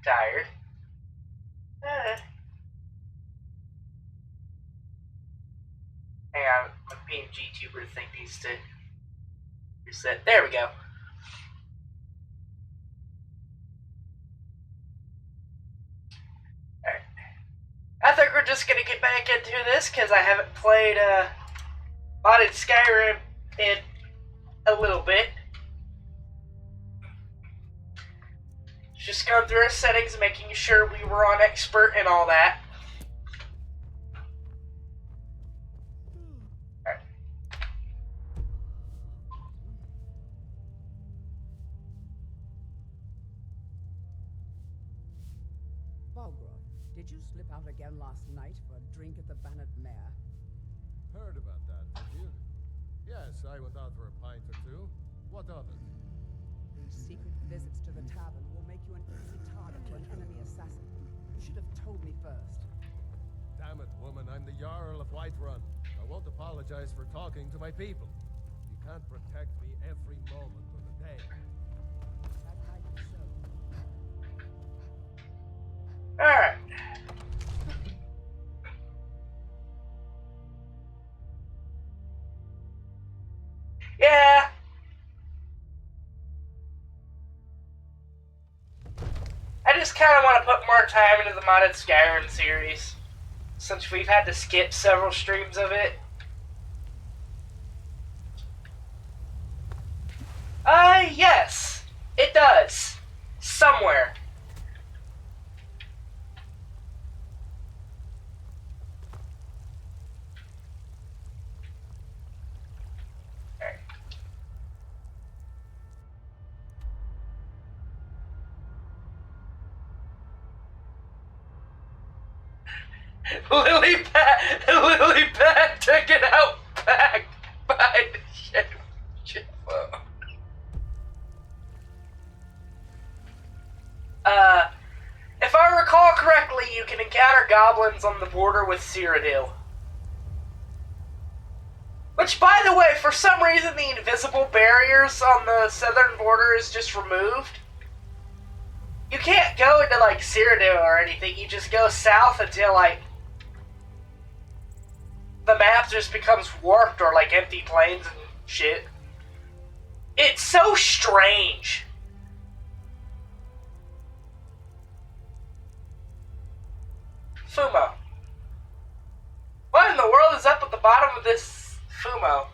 tired. Hang on, my PNG tuber thing needs to reset. There we go. Alright. I think we're just gonna get back into this because I haven't played modded Skyrim in a little bit. Just going through our settings, making sure we were on expert and all that. Did you slip out again last night for a drink at the Bannered Mare? Heard about that, did you? Yes, I went out for a pint or two. What of it? These secret visits to the tavern will make you an easy target for an enemy assassin. You should have told me first. Damn it, woman, I'm the Jarl of Whiterun. I won't apologize for talking to my people. You can't protect me every moment of the day. That might be so. Alright. Yeah. I just kind of want to put more time into the modded Skyrim series, since we've had to skip several streams of it. Yes, it does. Somewhere. Lily Pad taken out back by Jimbo. If I recall correctly, you can encounter goblins on the border with Cyrodiil. Which, by the way, for some reason the invisible barriers on the southern border is just removed. You can't go into, like, Cyrodiil or anything, you just go south until, like, the map just becomes warped or, like, empty plains and shit. It's so strange. Fumo. What in the world is up at the bottom of this Fumo?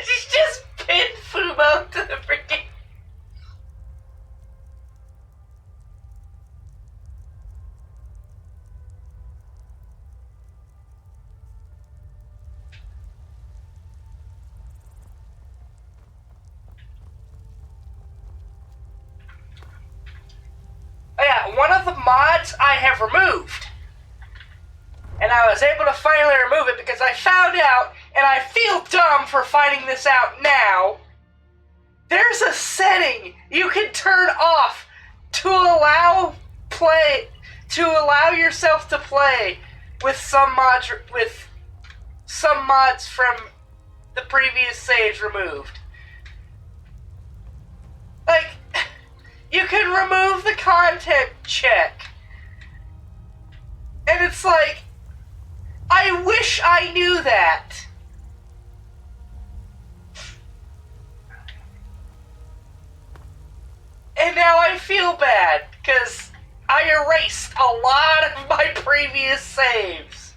She's just pinned Fumo to the freaking... Oh yeah, one of the mods I have removed. And I was able to finally remove it because I found out, and I feel dumb for finding this out now, there's a setting you can turn off to allow yourself to play with some mods from the previous saves removed. Like, you can remove the content check. And it's like, I wish I knew that. And now I feel bad, because I erased a lot of my previous saves.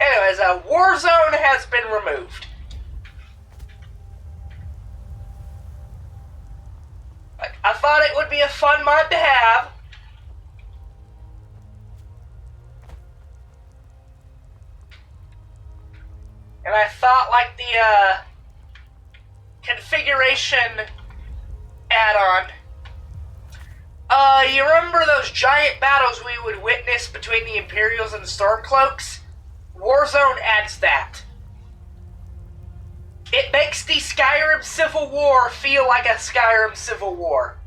Anyways, a Warzone has been removed. Like, I thought it would be a fun mod to have. And I thought, like, the configuration add-on. You remember those giant battles we would witness between the Imperials and the Stormcloaks? Warzone adds that. It makes the Skyrim Civil War feel like a Skyrim Civil War.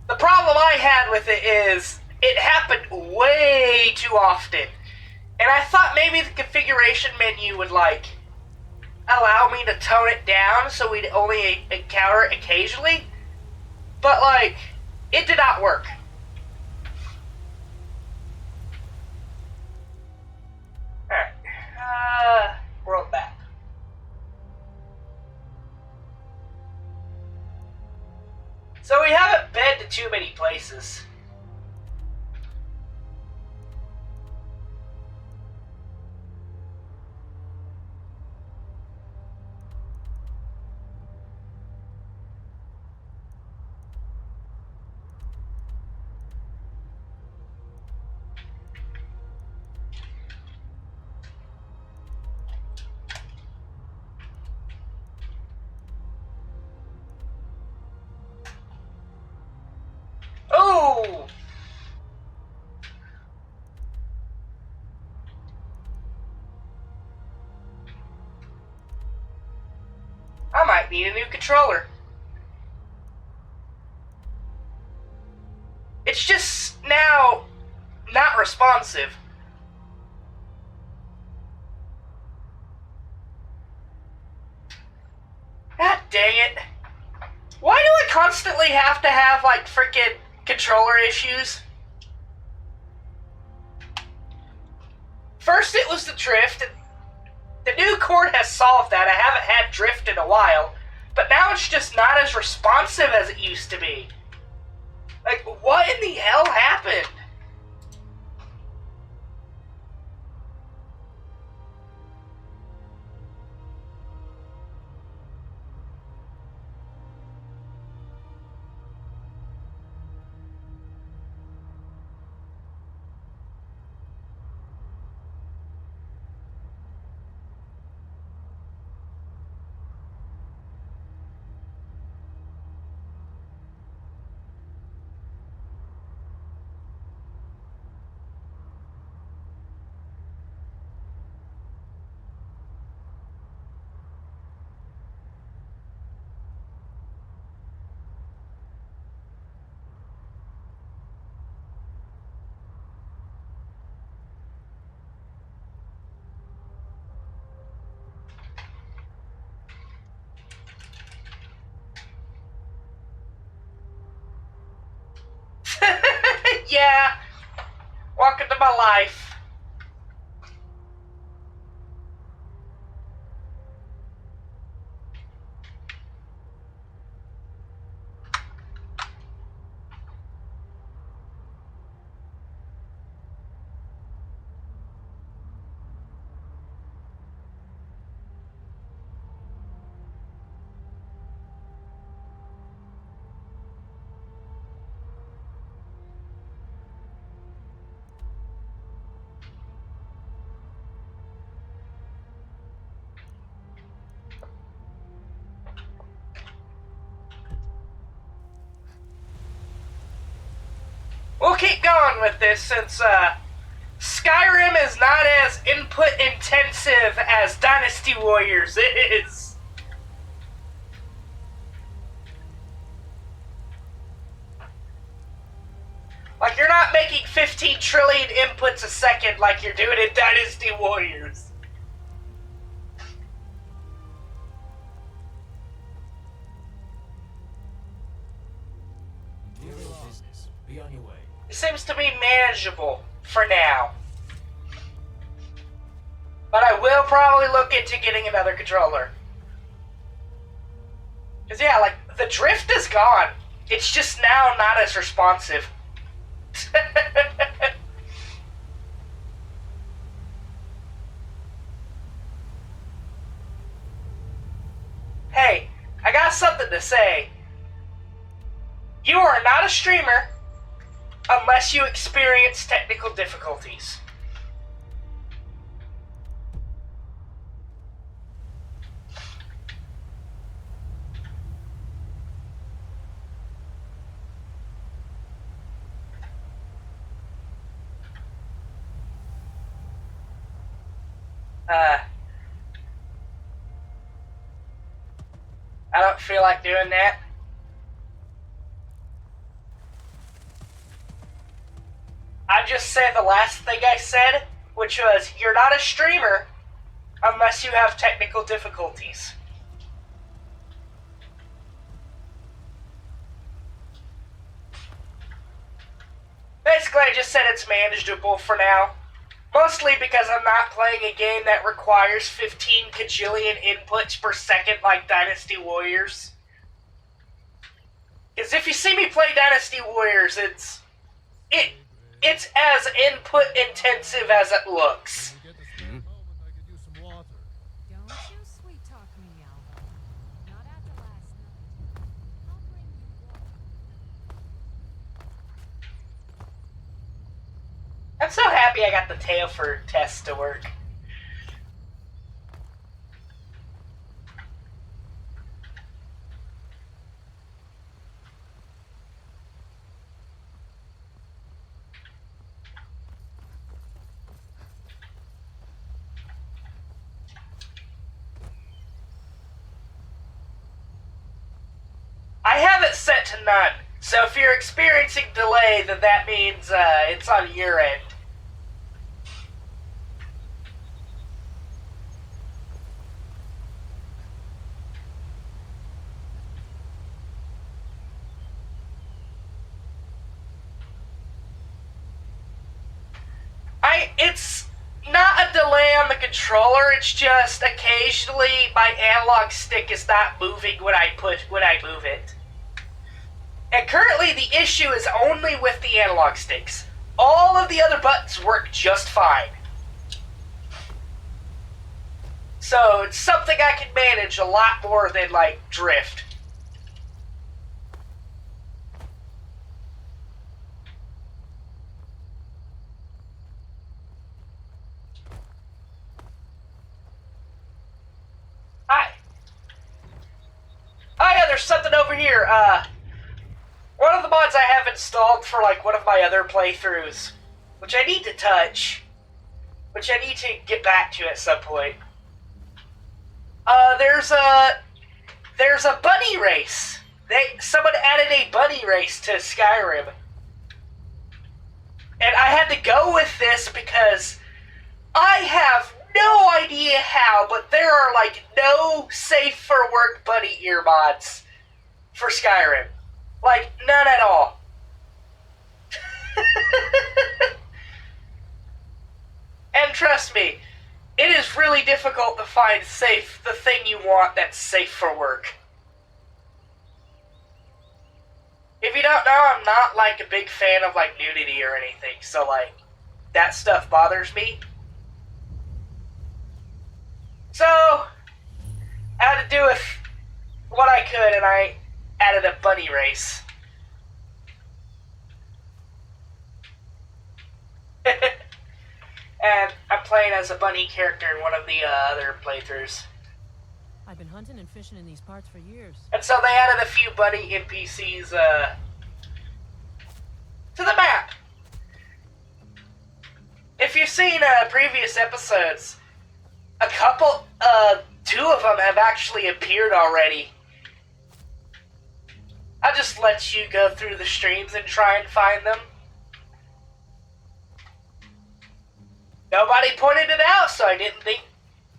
The problem I had with it is it happened way too often. And I thought maybe the configuration menu would, like, allow me to tone it down so we'd only encounter it occasionally. But, like, it did not work. Alright. World map. So we haven't been to too many places. Oh! I might need a new controller. It's just now not responsive. God dang it. Why do I constantly have to have, like, freaking controller issues? First it was the drift, and the new cord has solved that. I haven't had drift in a while, but now it's just not as responsive as it used to be. Like, what in the hell happened? Yeah, welcome to my life. We'll keep going with this since Skyrim is not as input intensive as Dynasty Warriors is. Like, you're not making 15 trillion inputs a second like you're doing in Dynasty Warriors. Business. Be on your way. It seems to be manageable for now. But I will probably look into getting another controller. Because, yeah, like, the drift is gone. It's just now not as responsive. Hey, I got something to say. You are not a streamer unless you experience technical difficulties. I don't feel like doing that. I just said the last thing I said, which was, you're not a streamer unless you have technical difficulties. Basically, I just said it's manageable for now. Mostly because I'm not playing a game that requires 15 kajillion inputs per second like Dynasty Warriors. Because if you see me play Dynasty Warriors, it's as input intensive as it looks. When we get a spare moment, I could use some water. Don't you sweet talk me, Alva. Not after last night. I'll bring you water. I'm so happy I got the tail for Tess to work. I have it set to none, so if you're experiencing delay, then that means it's on your end. It's not a delay on the controller, it's just occasionally my analog stick is not moving when I move it. And currently the issue is only with the analog sticks. All of the other buttons work just fine. So it's something I can manage a lot more than, like, drift. Hi. Oh yeah, there's something over here. One of the mods I have installed for, like, one of my other playthroughs, which I need to touch, which I need to get back to at some point. There's a bunny race. Someone added a bunny race to Skyrim. And I had to go with this because I have no idea how, but there are, like, no safe for work bunny ear mods for Skyrim. Like, none at all. And trust me, it is really difficult to find the thing you want that's safe for work. If you don't know, I'm not, like, a big fan of, like, nudity or anything, so, like, that stuff bothers me. So, I had to do with what I could, and I added a bunny race. And I'm playing as a bunny character in one of the other playthroughs. I've been hunting and fishing in these parts for years. And so they added a few bunny NPCs to the map. If you've seen previous episodes, two of them have actually appeared already. I'll just let you go through the streams and try and find them. Nobody pointed it out, so I didn't think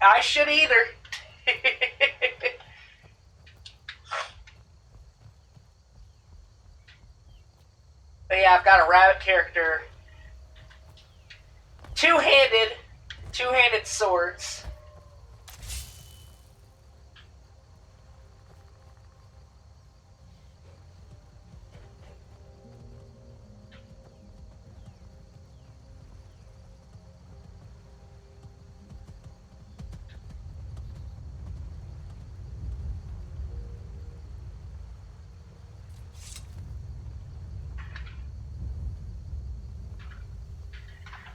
I should either. But yeah, I've got a rabbit character. Two-handed swords.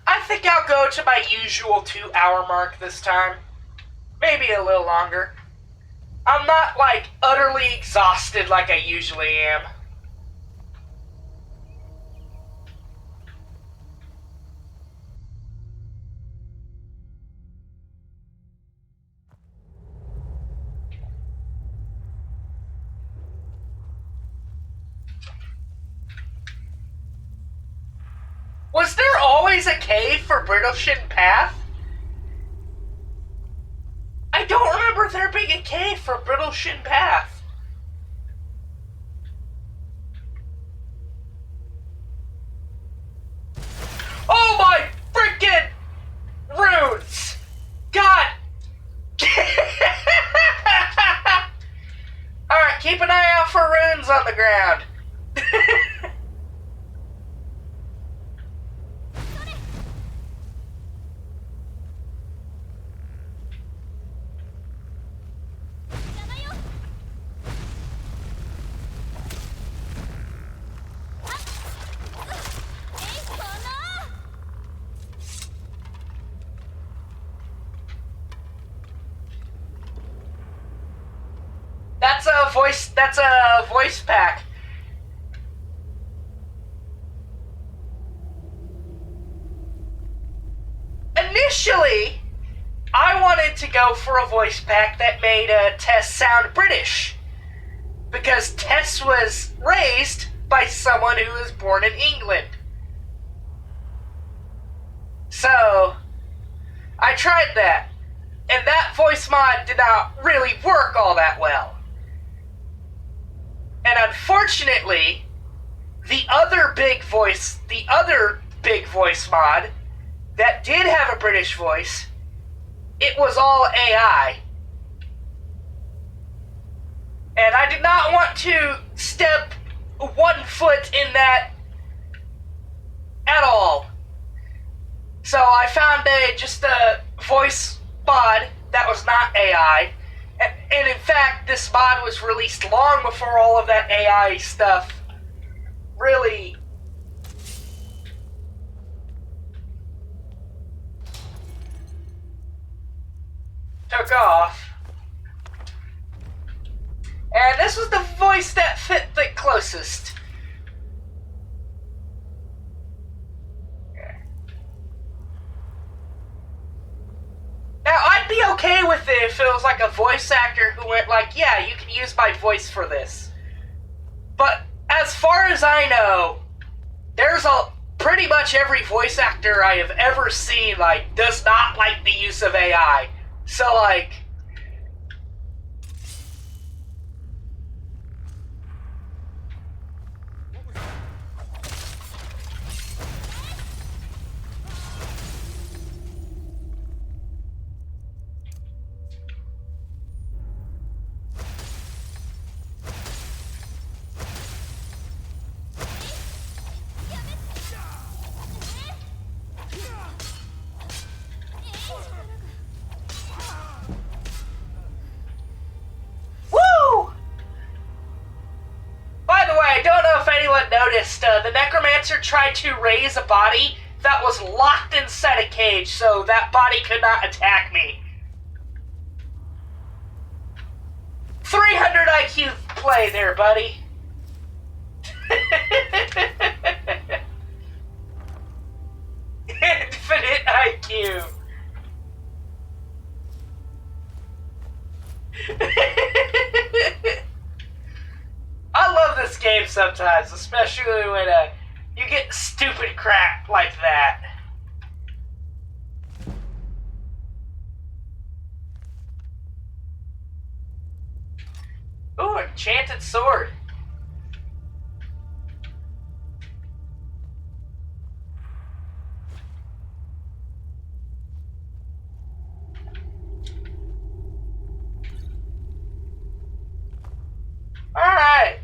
I think I'll go to my usual 2-hour mark this time. Maybe a little longer. I'm not, like, utterly exhausted like I usually am. always a cave for Brittleshin Path? I don't remember there being a cave for Brittleshin Path. Oh my freaking runes! God! Alright, keep an eye out for runes on the ground. That's a voice pack. Initially, I wanted to go for a voice pack that made Tess sound British. Because Tess was raised by someone who was born in England. So, I tried that. And that voice mod did not really work all that well. And unfortunately, the other big voice mod that did have a British voice, it was all AI. And I did not want to step 1 foot in that at all. So I found just a voice mod that was not AI. And in fact, this mod was released long before all of that AI stuff really took off. And this was the voice that fit the closest. Now, I'd be okay with it if it was like a voice actor who went like, yeah, you can use my voice for this. But as far as I know, there's pretty much every voice actor I have ever seen, like, does not like the use of AI. So, like, noticed the necromancer tried to raise a body that was locked inside a cage, so that body could not attack me. 300 IQ play there, buddy. Infinite IQ. I love this game sometimes, especially when you get stupid crap like that. Ooh, enchanted sword. Alright.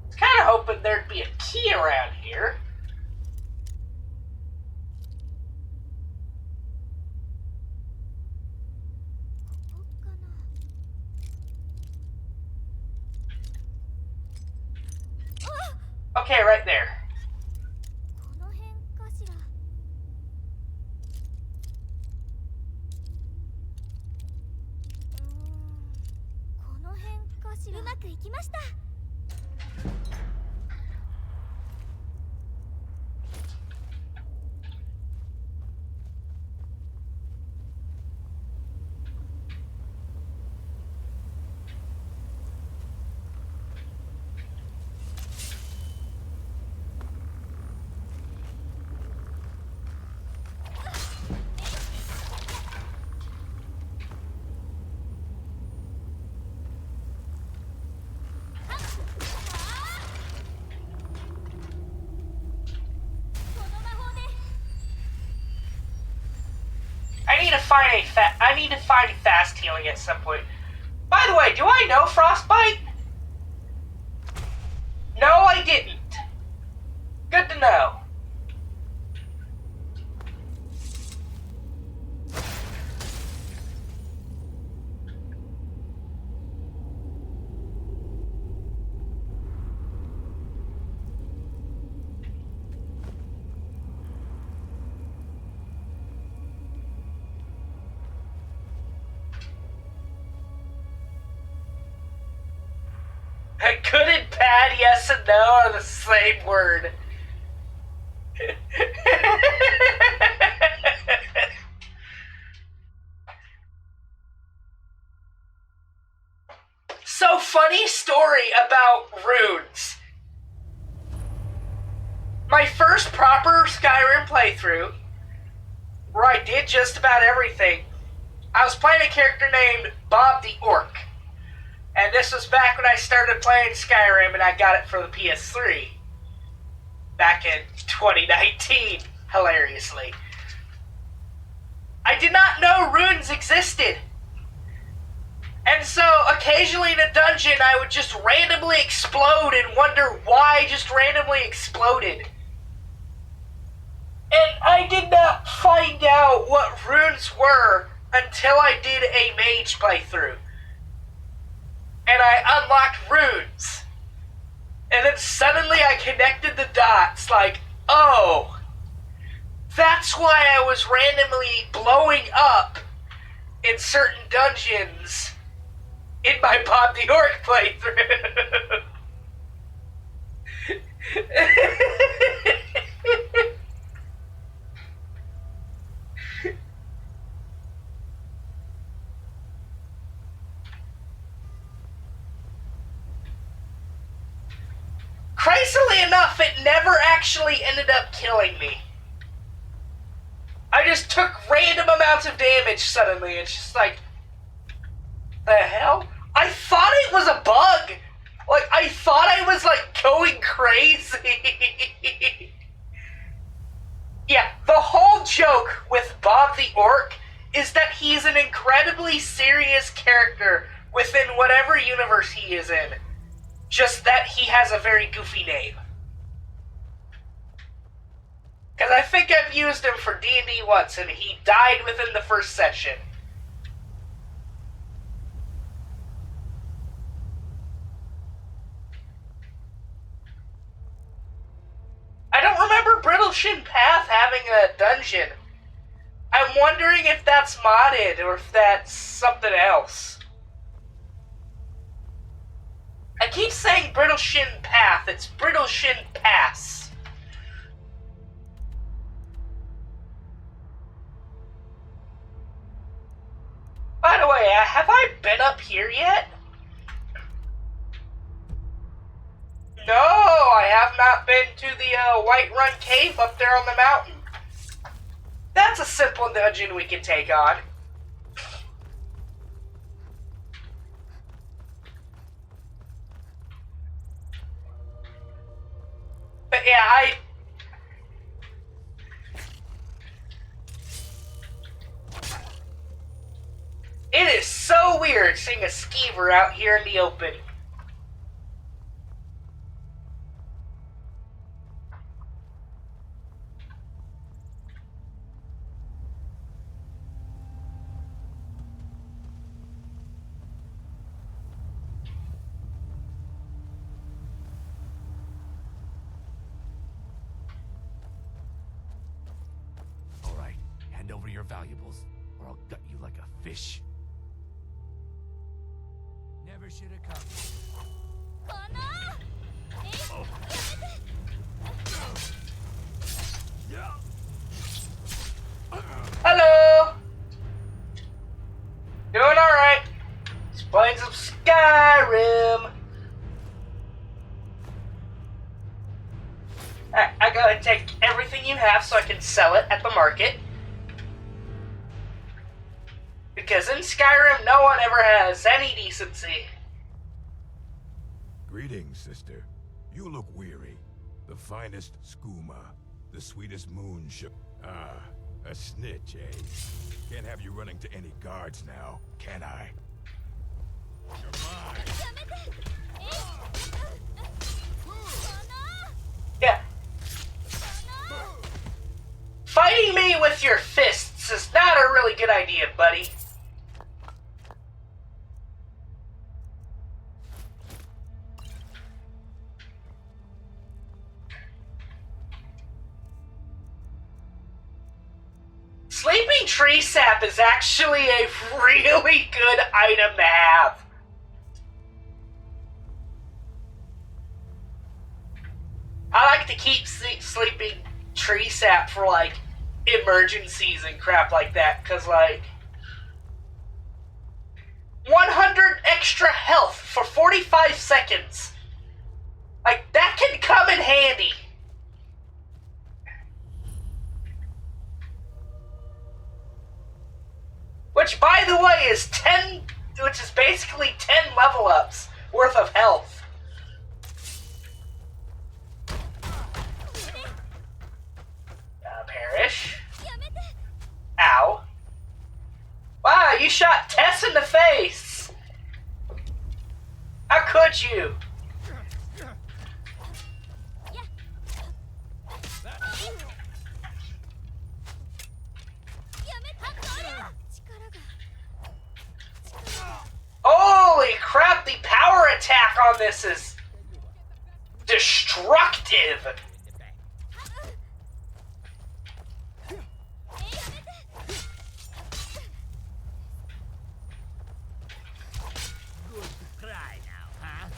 I was kind of hoping there'd be a key around here. Okay, right there. I need to find fast healing at some point. By the way, do I know frostbite? No, I didn't. Good to know. Good and bad, yes and no are the same word. So, funny story about runes. My first proper Skyrim playthrough, where I did just about everything, I was playing a character named Bob the Orc. And this was back when I started playing Skyrim and I got it for the PS3. Back in 2019, hilariously. I did not know runes existed. And so, occasionally in a dungeon, I would just randomly explode and wonder why I just randomly exploded. And I did not find out what runes were until I did a mage playthrough. And I unlocked runes. And then suddenly I connected the dots like, oh, that's why I was randomly blowing up in certain dungeons in my Bob the Orc playthrough. Crazily enough, it never actually ended up killing me. I just took random amounts of damage suddenly. It's just like, the hell? I thought it was a bug. Like, I thought I was, like, going crazy. Yeah, the whole joke with Bob the Orc is that he's an incredibly serious character within whatever universe he is in. Just that he has a very goofy name. Because I think I've used him for D&D once, and he died within the first session. I don't remember Brittleshin Path having a dungeon. I'm wondering if that's modded, or if that's something else. I keep saying Brittleshin Path. It's Brittleshin Pass. By the way, have I been up here yet? No, I have not been to the White Run Cave up there on the mountain. That's a simple dungeon we can take on. But yeah, it is so weird seeing a skeever out here in the open. All right, hand over your valuables, or I'll gut you like a fish. Never should have come. Hello! Doing alright. Just playing some Skyrim. Alright, I gotta take everything you have so I can sell it at the market. Because in Skyrim, no one ever has any decency. Greetings, sister. You look weary. The finest skooma, the sweetest moon Ah, A snitch, eh? Can't have you running to any guards now, can I? You're mine. Yeah. Fighting me with your fists is not a really good idea, buddy. Sleeping tree sap is actually a really good item to have. I like to keep sleeping tree sap for, like, emergencies and crap like that, because, like, 100 extra health for 45 seconds. Like, that can come in handy. Which, by the way, is basically 10 level ups worth of health. Perish. Ow. Wow, you shot Tess in the face! How could you? Holy crap, the power attack on this is destructive!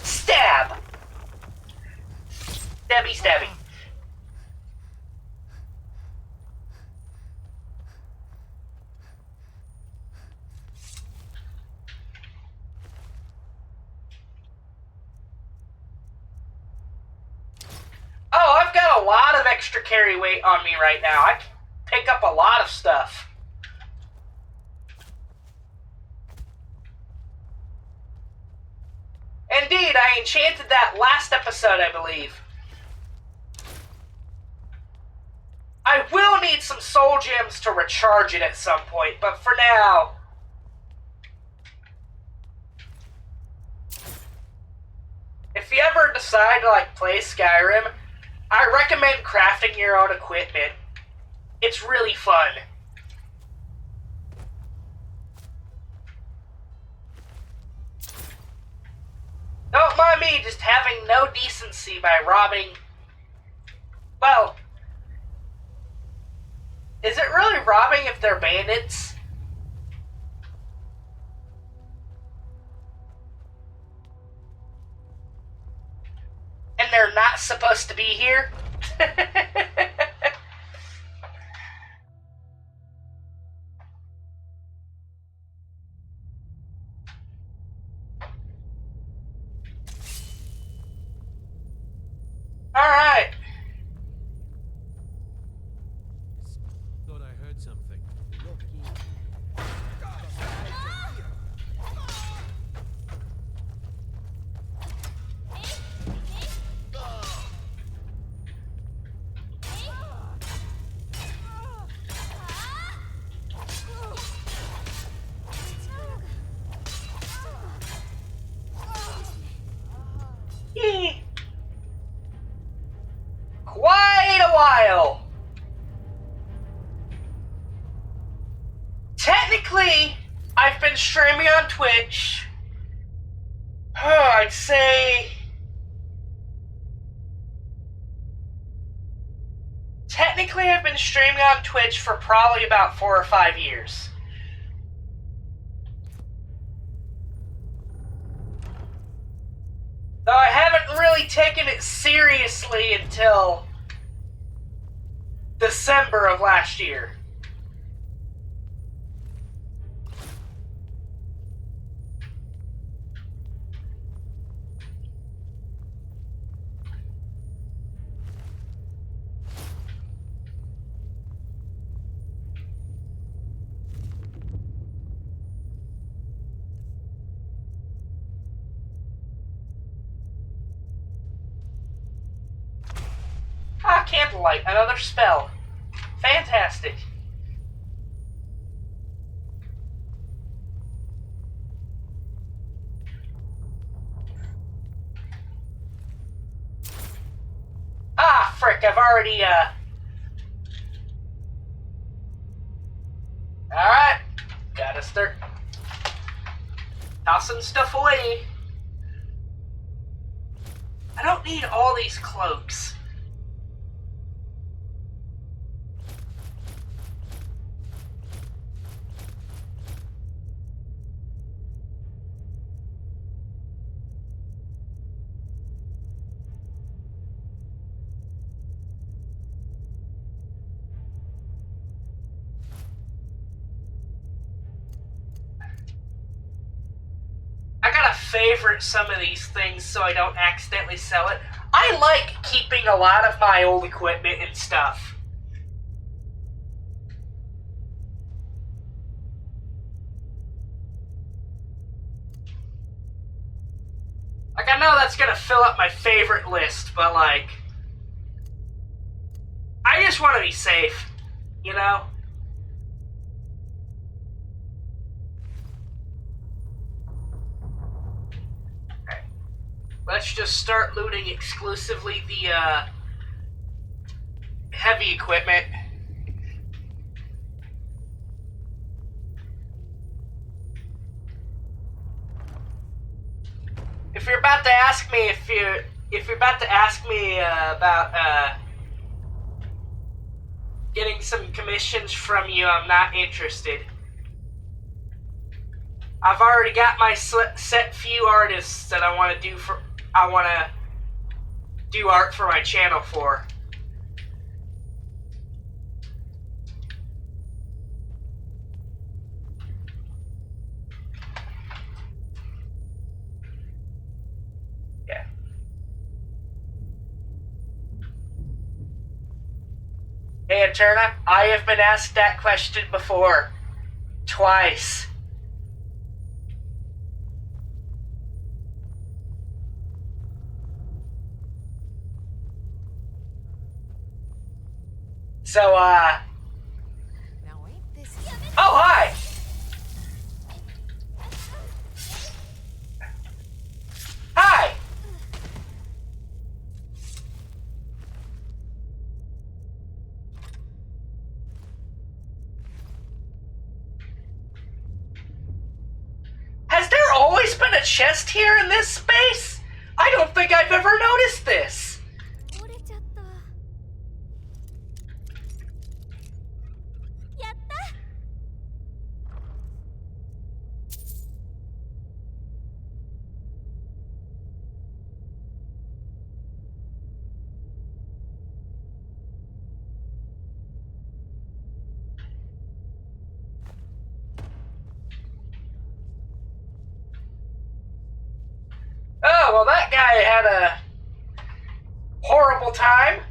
Stab! Stabby, stabby. Oh, I've got a lot of extra carry weight on me right now. I can pick up a lot of stuff. Indeed, I enchanted that last episode, I believe. I will need some soul gems to recharge it at some point, but for now... If you ever decide to, like, play Skyrim, I recommend crafting your own equipment. It's really fun. Don't mind me just having no decency by robbing... Well... Is it really robbing if they're bandits? And they're not supposed to be here? Alright. Thought I heard something. Quite a while. Technically, I've been streaming on Twitch. I'd say... Technically, I've been streaming on Twitch for probably about 4 or 5 years. Though I haven't really taken it seriously until December of last year. Ah, candlelight, another spell. Fantastic. frick, I've already, Alright, gotta start tossing stuff away. I don't need all these cloaks. I gotta favorite some of these things so I don't accidentally sell it. I like keeping a lot of my old equipment and stuff. Like, I know that's gonna fill up my favorite list, but like, I just want to be safe, you know? Let's just start looting exclusively the heavy equipment. If you're about to ask me about getting some commissions from you, I'm not interested. I've already got my set few artists that I want to do art for my channel for. Yeah. Hey, Eterna, I have been asked that question before. Twice. So, Now ain't this oh, hi! Hi! Has there always been a chest here in this space? I don't think I've ever noticed this. 折れちゃった。やった。Oh, well, that guy had a horrible time.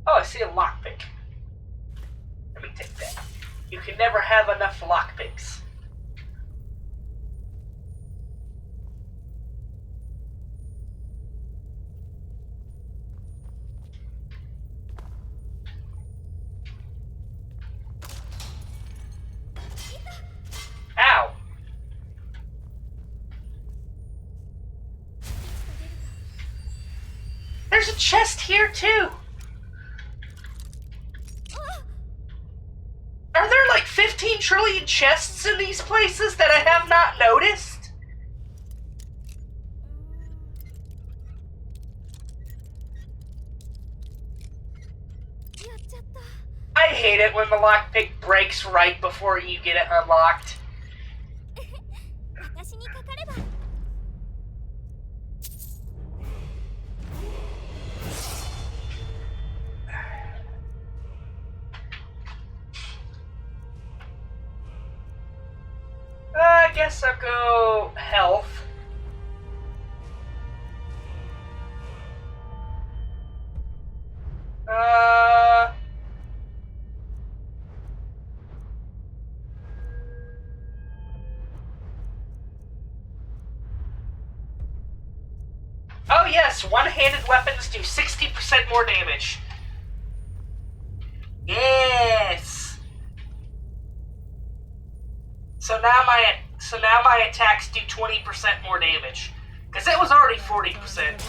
Oh, I see a lockpick. Let me take that. You can never have enough lockpicks. Ow! There's a chest here, too. Are there like 15 trillion chests in these places that I have not noticed? I hate it when the lockpick breaks right before you get it unlocked. 私にかかれば。I guess I'll go health. Oh yes, one-handed weapons do 60% more damage. Yes! So now my attacks do 20% more damage. Because it was already 40%.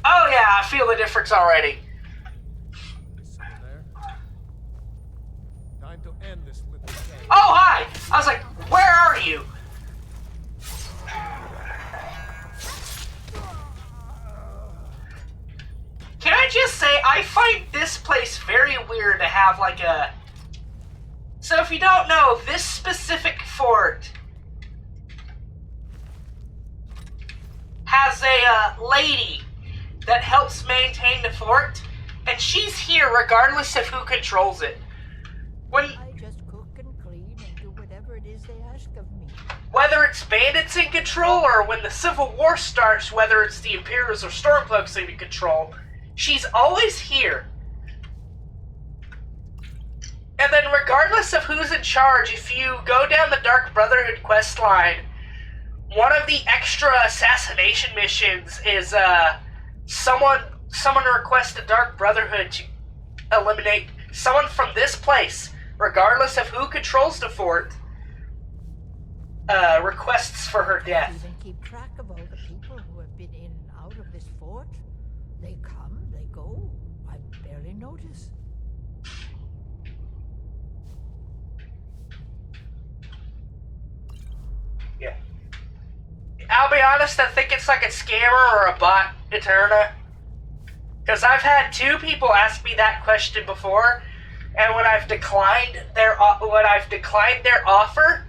Oh yeah, I feel the difference already. Is someone there? Time to end this little game. Oh, hi! I was like, where are you? Can I just say, I find this place very weird to have like a... So if you don't know, this specific fort has a lady that helps maintain the fort, and she's here regardless of who controls it. When, I just cook and clean and do whatever it is they ask of me. whether it's bandits in control, or when the Civil War starts, whether it's the Imperials or Stormcloaks in control, she's always here. And then regardless of who's in charge, if you go down the Dark Brotherhood quest line, one of the extra assassination missions is someone requests the Dark Brotherhood to eliminate someone from this place, regardless of who controls the fort, requests for her death. Even keep track of all the people who have been in and out of this fort. They come, they go. I barely notice. Yeah. I'll be honest, I think it's like a scammer or a bot, Eterna. Because I've had 2 people ask me that question before, and when I've declined their offer,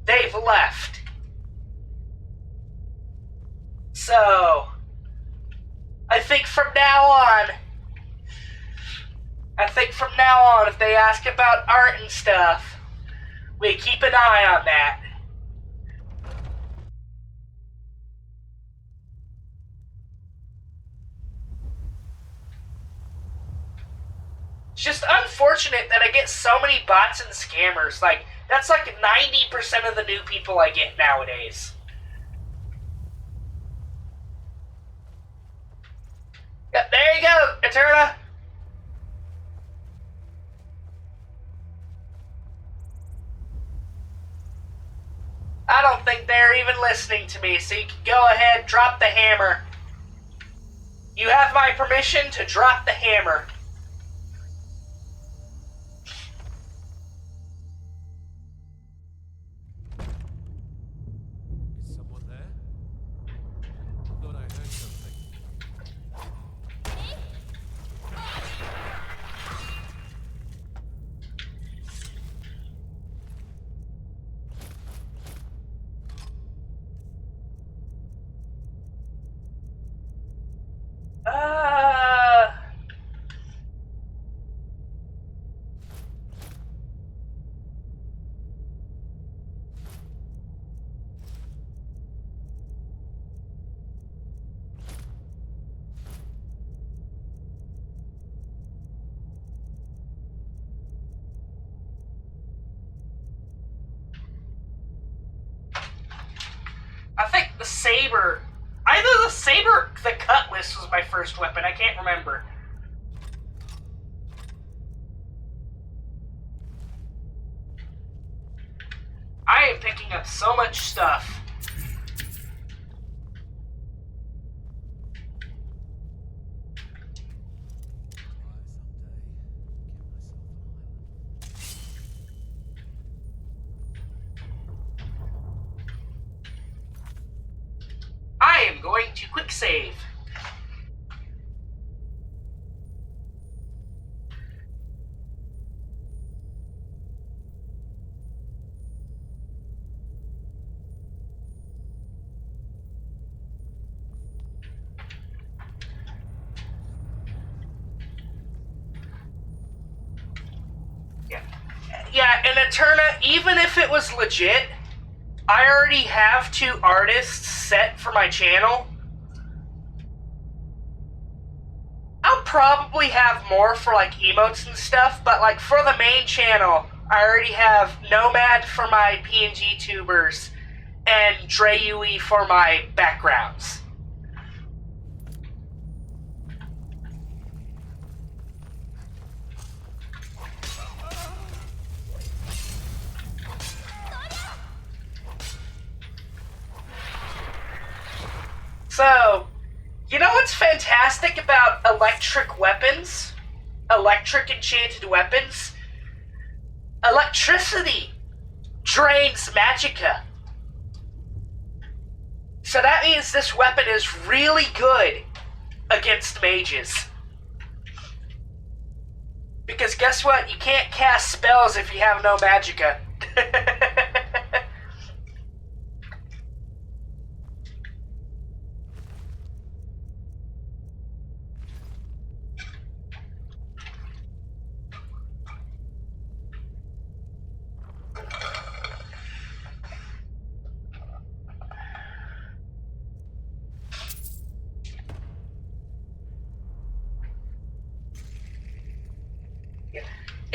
they've left. So, I think from now on, if they ask about art and stuff, we keep an eye on that. It's just unfortunate that I get so many bots and scammers. Like, that's like 90% of the new people I get nowadays. Yeah, there you go, Eterna. I don't think they're even listening to me, so you can go ahead, drop the hammer. You have my permission to drop the hammer. Is someone there? I thought I heard something. I think the saber, either the saber or the cutlass was my first weapon. I can't remember. I am picking up so much stuff. I am going to quick save. Yeah, and Eterna, even if it was legit, I already have 2 artists set for my channel. I'll probably have more for like emotes and stuff, but like for the main channel, I already have Nomad for my PNG tubers and Dreyui for my backgrounds. So, you know what's fantastic about electric weapons? Electric enchanted weapons? Electricity drains magicka. So that means this weapon is really good against mages. Because guess what? You can't cast spells if you have no magicka.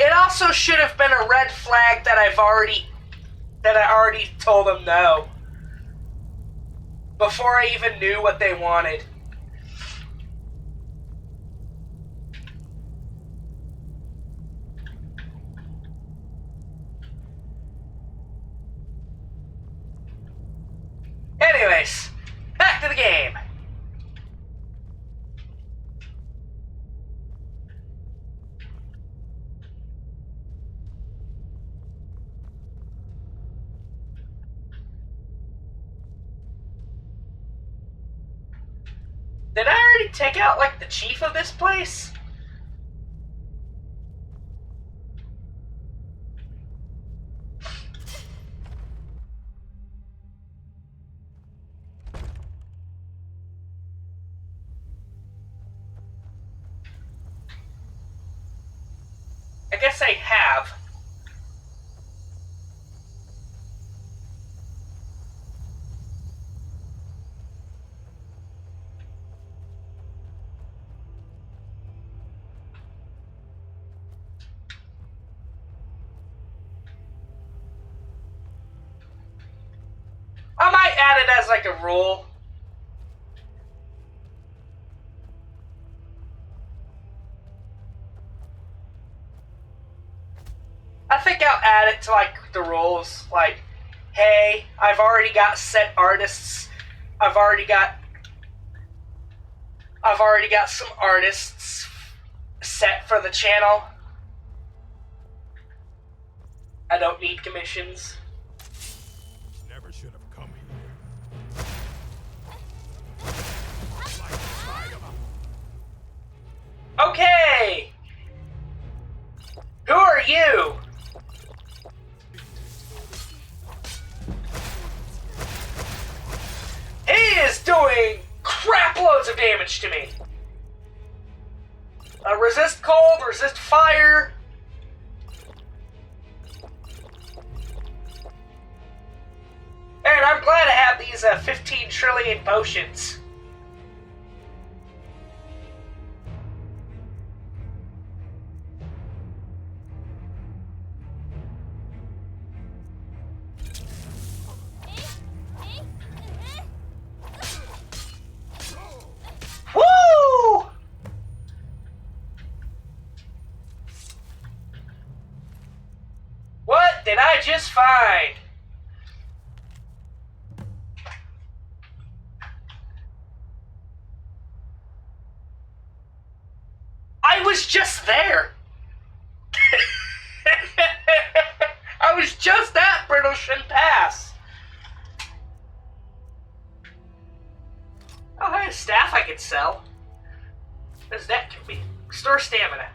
It also should have been a red flag that I already told them no. Before I even knew what they wanted. Anyways, back to the game. Did I already take out, like, the chief of this place? I guess I have. I might add it as like a rule. I think I'll add it to like the rules. Like, hey, I've already got set artists. I've already got some artists set for the channel. I don't need commissions. Never should have come here. Okay! Who are you? He is doing crap loads of damage to me. Resist cold, resist fire. And I'm glad I have these 15 trillion potions. Woo! What did I just find? I was just there. I was just at Brittleshin Pass. Oh, I have a staff I could sell. What does that give me? Restore stamina.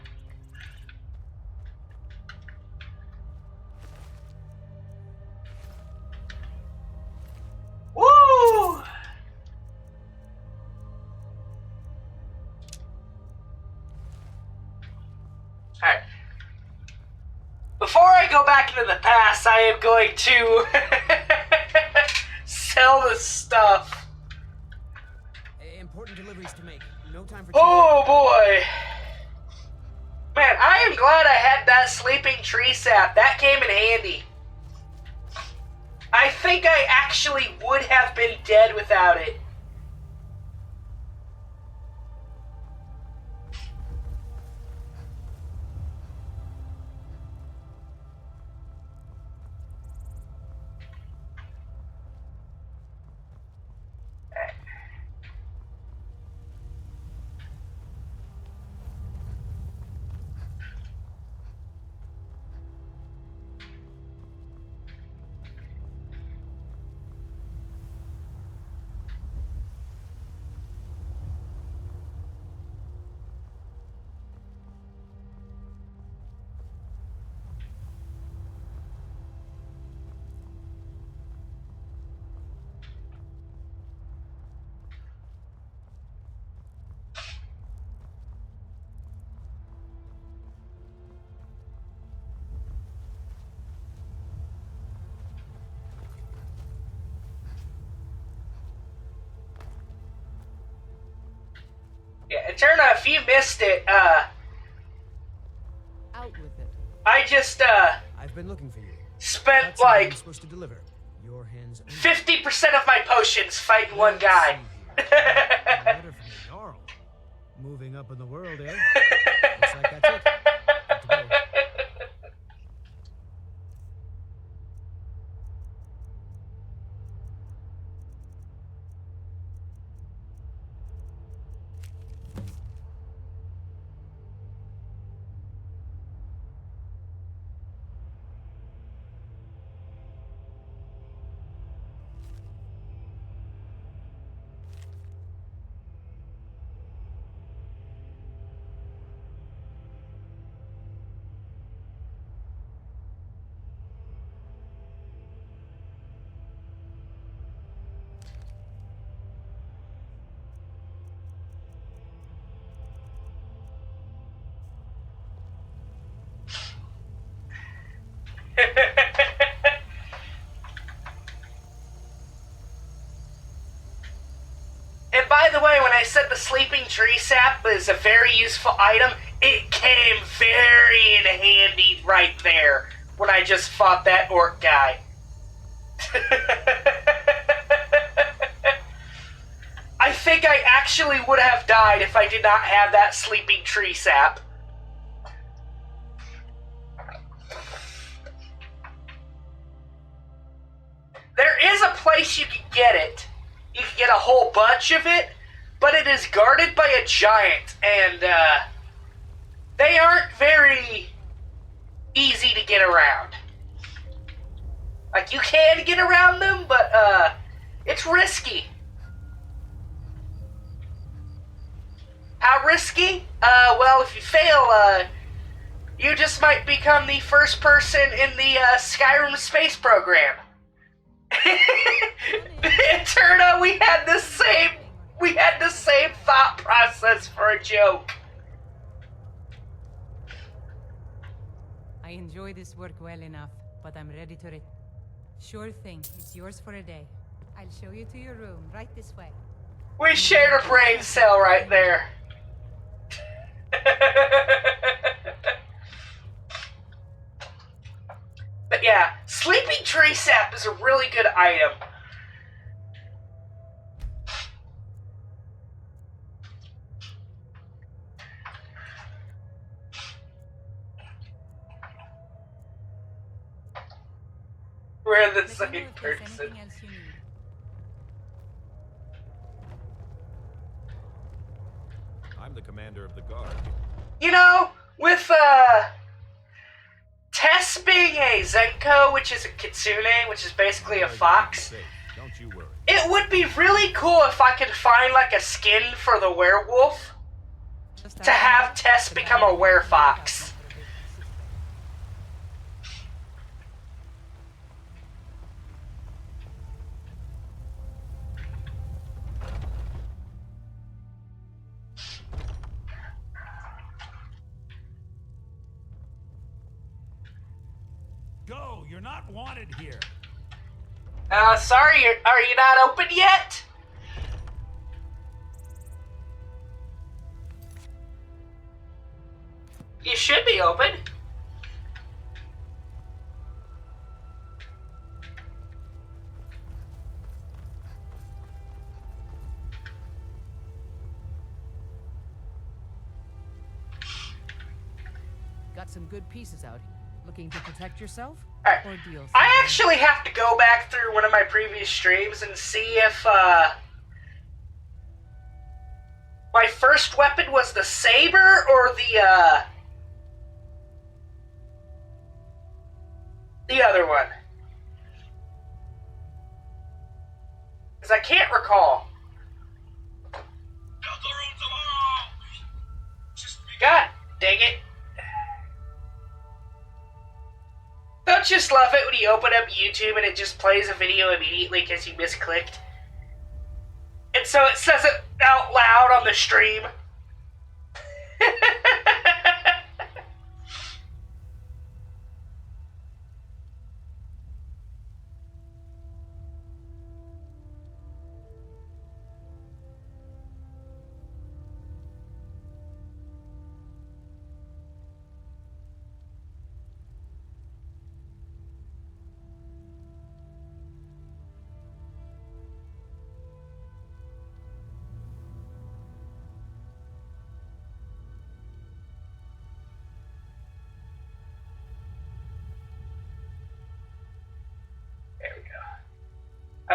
Woo! Alright. Before I go back into the past, I am going to sell this stuff. Important deliveries to make. No time for Oh boy! Man, I am glad I had that sleeping tree sap. That came in handy. I think I actually would have been dead without it. Yeah, Eterna, if you missed it, Out with it. I just, I've been looking for you. spent, Got something I'm like, supposed to deliver. Your hands only. 50% of my potions fighting one Let's guy. see here. A letter from the Jarl. Moving up in the world, eh? Looks like that's it. Got to go. And by the way, when I said the sleeping tree sap is a very useful item, it came very in handy right there when I just fought that orc guy. I think I actually would have died if I did not have that sleeping tree sap. There is a place you can get it. You can get a whole bunch of it, but it is guarded by a giant, and they aren't very easy to get around. Like, you can get around them, but it's risky. How risky? Well, if you fail, you just might become the first person in the Skyrim space program. It turned out we had the same thought process for a joke. I enjoy this work well enough, but I'm ready to Sure thing, it's yours for a day. I'll show you to your room, right this way. We shared a brain cell right there. But yeah, sleeping tree sap is a really good item. We're the Let me know same if there's person. anything else you need. I'm the commander of the guard. You know, with Tess being a Zenko, which is a kitsune, which is basically a fox, Safe. Don't you worry. it would be really cool if I could find like a skin for the werewolf Just to have Tess the become guy a who werefox. Go! You're not wanted here. Sorry, are you not open yet? You should be open. Got some good pieces out here. Looking to protect yourself? Alright. Or deal I something? actually have to go back through one of my previous streams and see if, my first weapon was the saber or the other one. Because I can't recall. God dang it. Don't just love it when you open up YouTube and it just plays a video immediately because you misclicked? And so it says it out loud on the stream.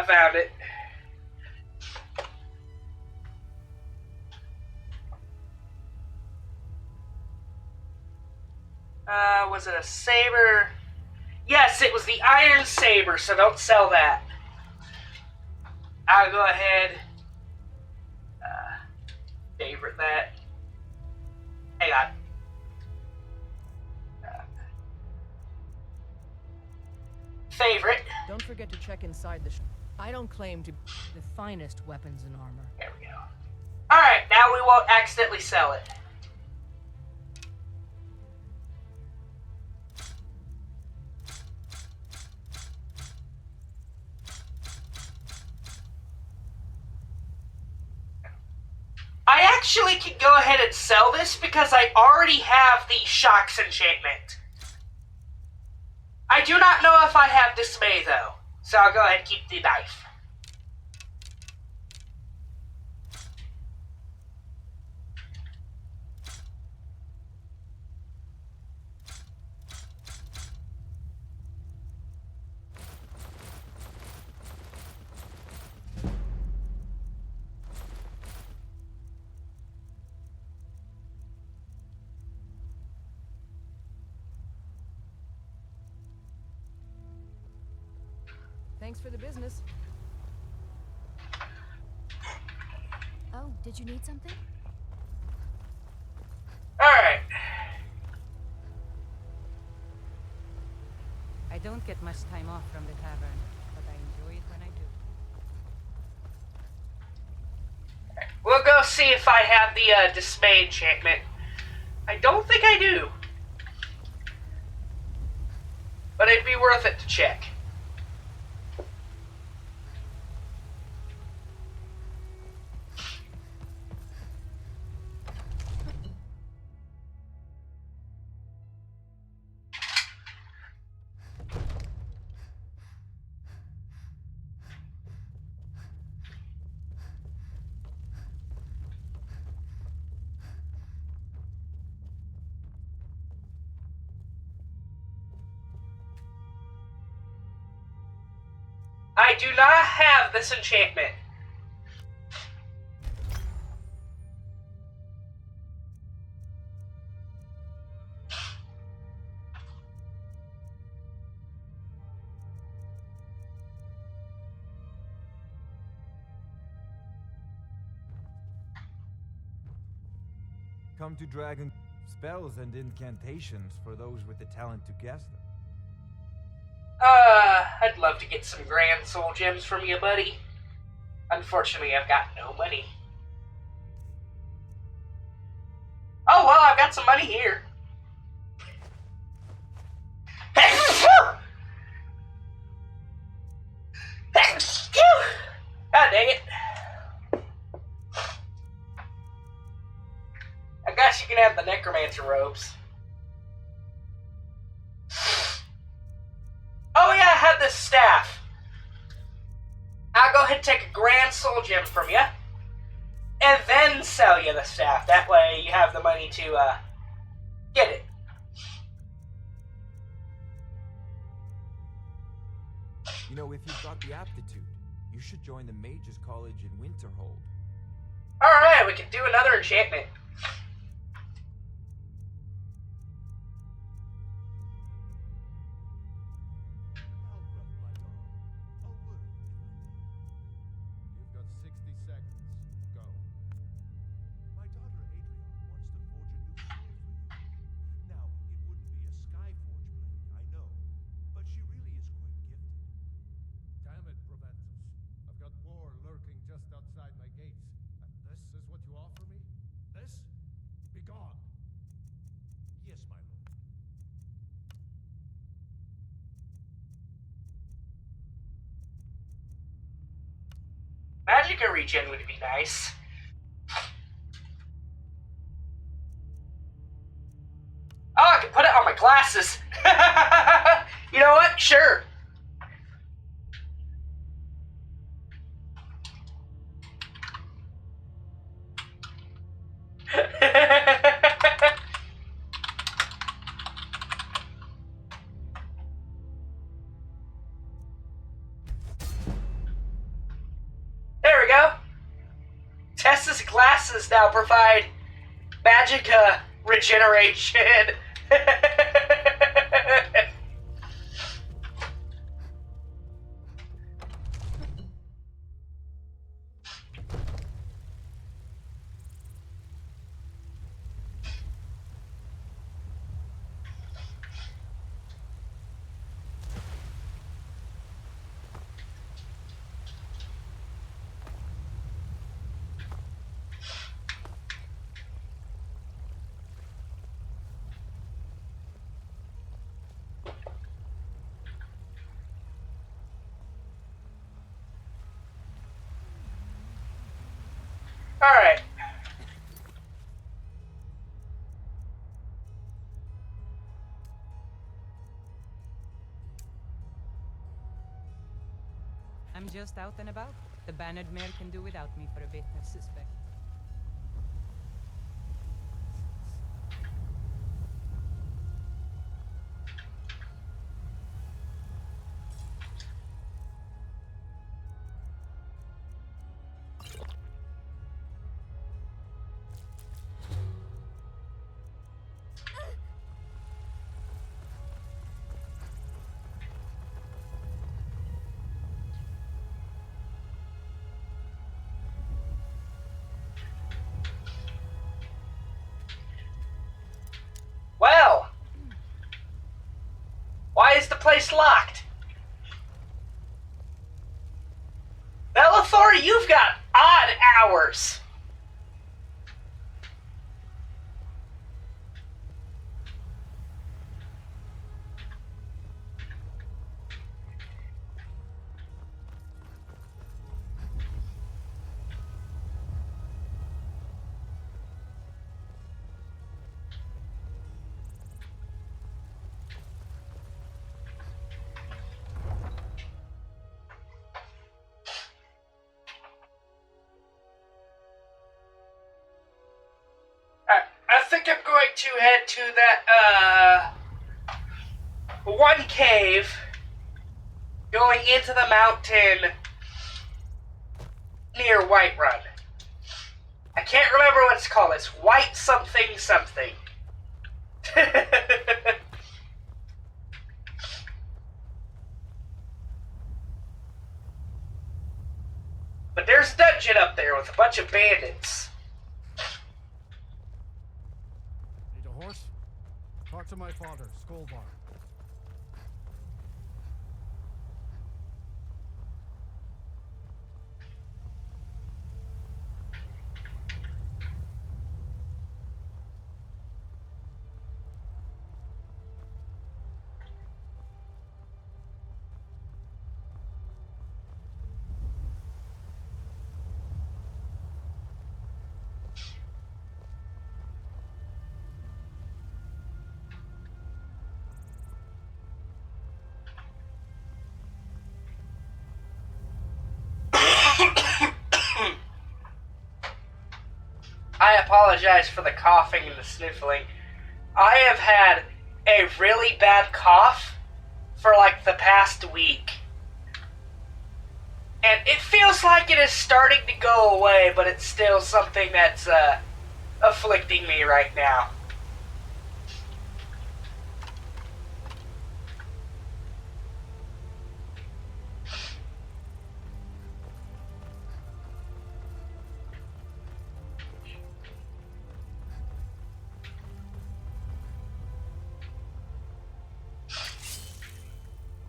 I found it. Was it a saber? Yes, it was the iron saber, so don't sell that. I'll go ahead. Favorite that. Hang on. Favorite. Don't forget to check inside the I don't claim to be the finest weapons and armor. There we go. Alright, now we won't accidentally sell it. I actually can go ahead and sell this because I already have the Shocks enchantment. I do not know if I have Dismay though, so I'll go ahead and keep the knife. Thanks for the business. Oh, did you need something? Alright. I don't get much time off from the tavern, but I enjoy it when I do. We'll go see if I have the Dismay enchantment. I don't think I do. But it'd be worth it to check. I do not have this enchantment. Come to dragon spells and incantations for those with the talent to guess them. I'd love to get some grand soul gems from you, buddy. Unfortunately, I've got no money. Oh, well, I've got some money here. God dang it. I guess you can have the necromancer robes. Oh yeah, I had this staff. I'll go ahead and take a grand soul gem from you, and then sell you the staff. That way you have the money to, get it. You know, if you've got the aptitude, you should join the Mages College in Winterhold. Alright, we can do another enchantment. You've got 60 seconds. Go. My daughter Adrian wants to forge a new sword for you. Now, it wouldn't be a Skyforge blade, I know, but she really is quite gifted. Damn it, Proventus. I've got war lurking just outside my gates. And this is what you offer me? This? Be gone. Yes, my lord. Magicka regen would be nice. Oh, I can put it on my glasses. You know what? Sure. Tess's glasses now provide magicka regeneration. Alright. I'm just out and about. The bannered mare can do without me for a bit, I suspect. Well, why is the place locked? Bellathor, you've got odd hours. I think I'm going to head to that, one cave going into the mountain near Whiterun. I can't remember what it's called. It's White something something. But there's a dungeon up there with a bunch of bandits. Need a horse? Talk to my father, Skolvar. I apologize for the coughing and the sniffling. I have had a really bad cough for like the past week. And it feels like it is starting to go away, but it's still something that's afflicting me right now.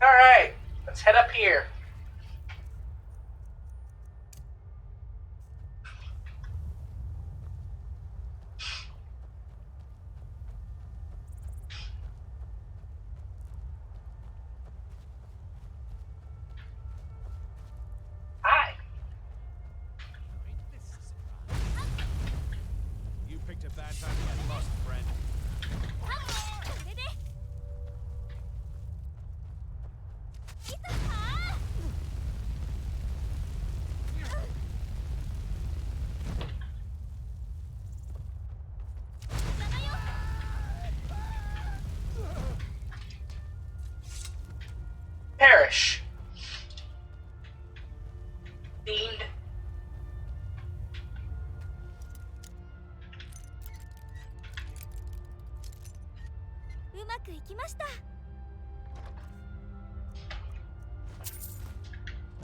Alright, let's head up here. Hi. You picked a bad time to get lost, friend. Perish. Fiend.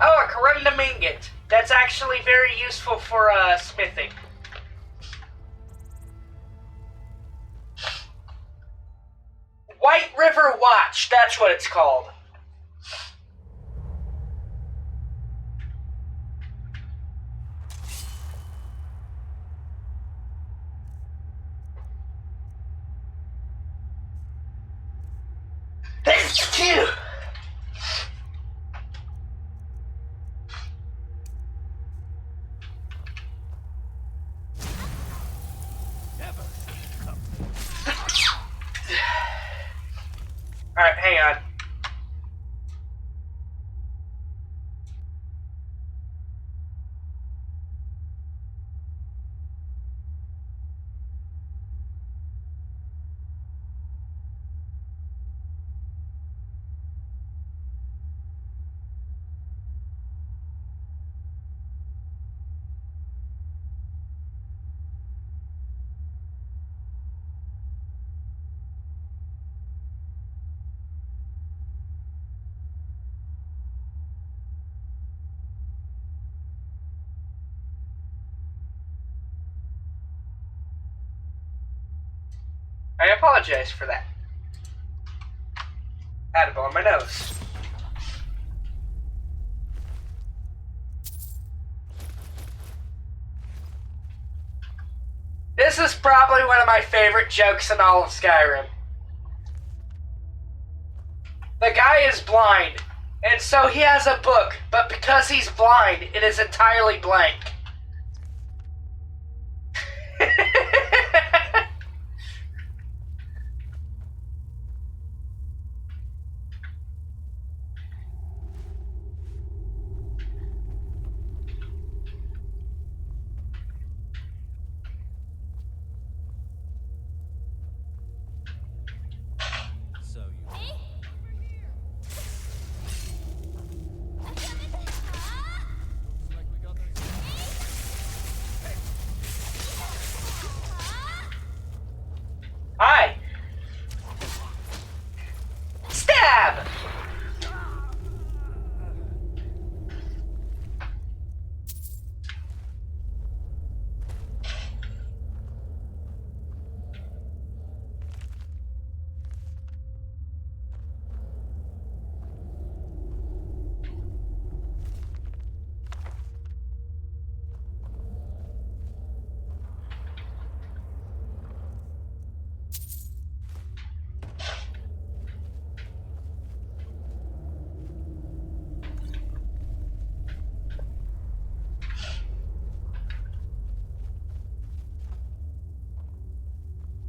Oh, a corundum ingot. That's actually very useful for smithing. White River Watch, that's what it's called. Thank you! Alright, hang on. I apologize for that. I had a blow on my nose. This is probably one of my favorite jokes in all of Skyrim. The guy is blind, and so he has a book, but because he's blind, it is entirely blank. Hi! Stab!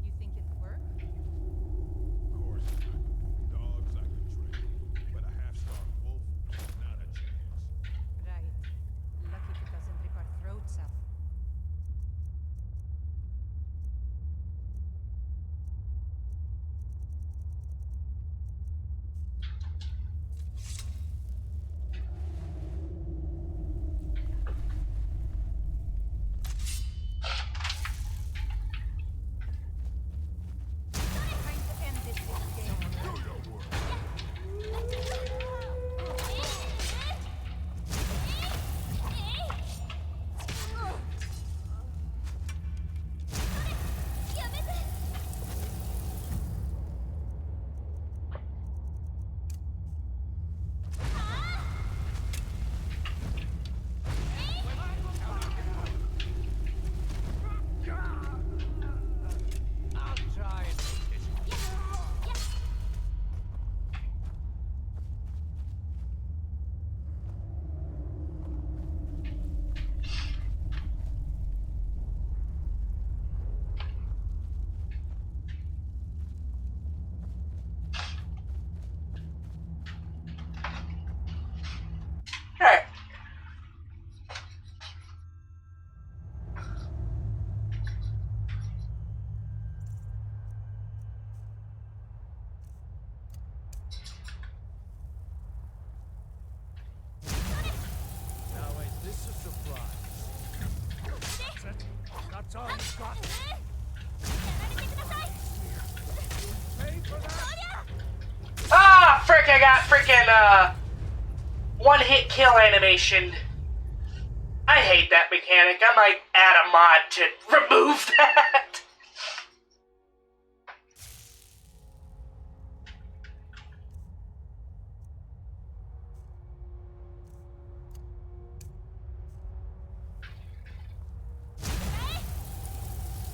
You think it'll work? Of course not. Dogs I could train, but a half-starved wolf, not a chance. Right. Lucky if it doesn't rip our throats out. Time to end this game. Do your work. I'll try and make it. Alright. Now, is this a surprise? That's it? That's all you got? Pay for that? like I got freaking, one-hit kill animation. I hate that mechanic. I might add a mod to remove that.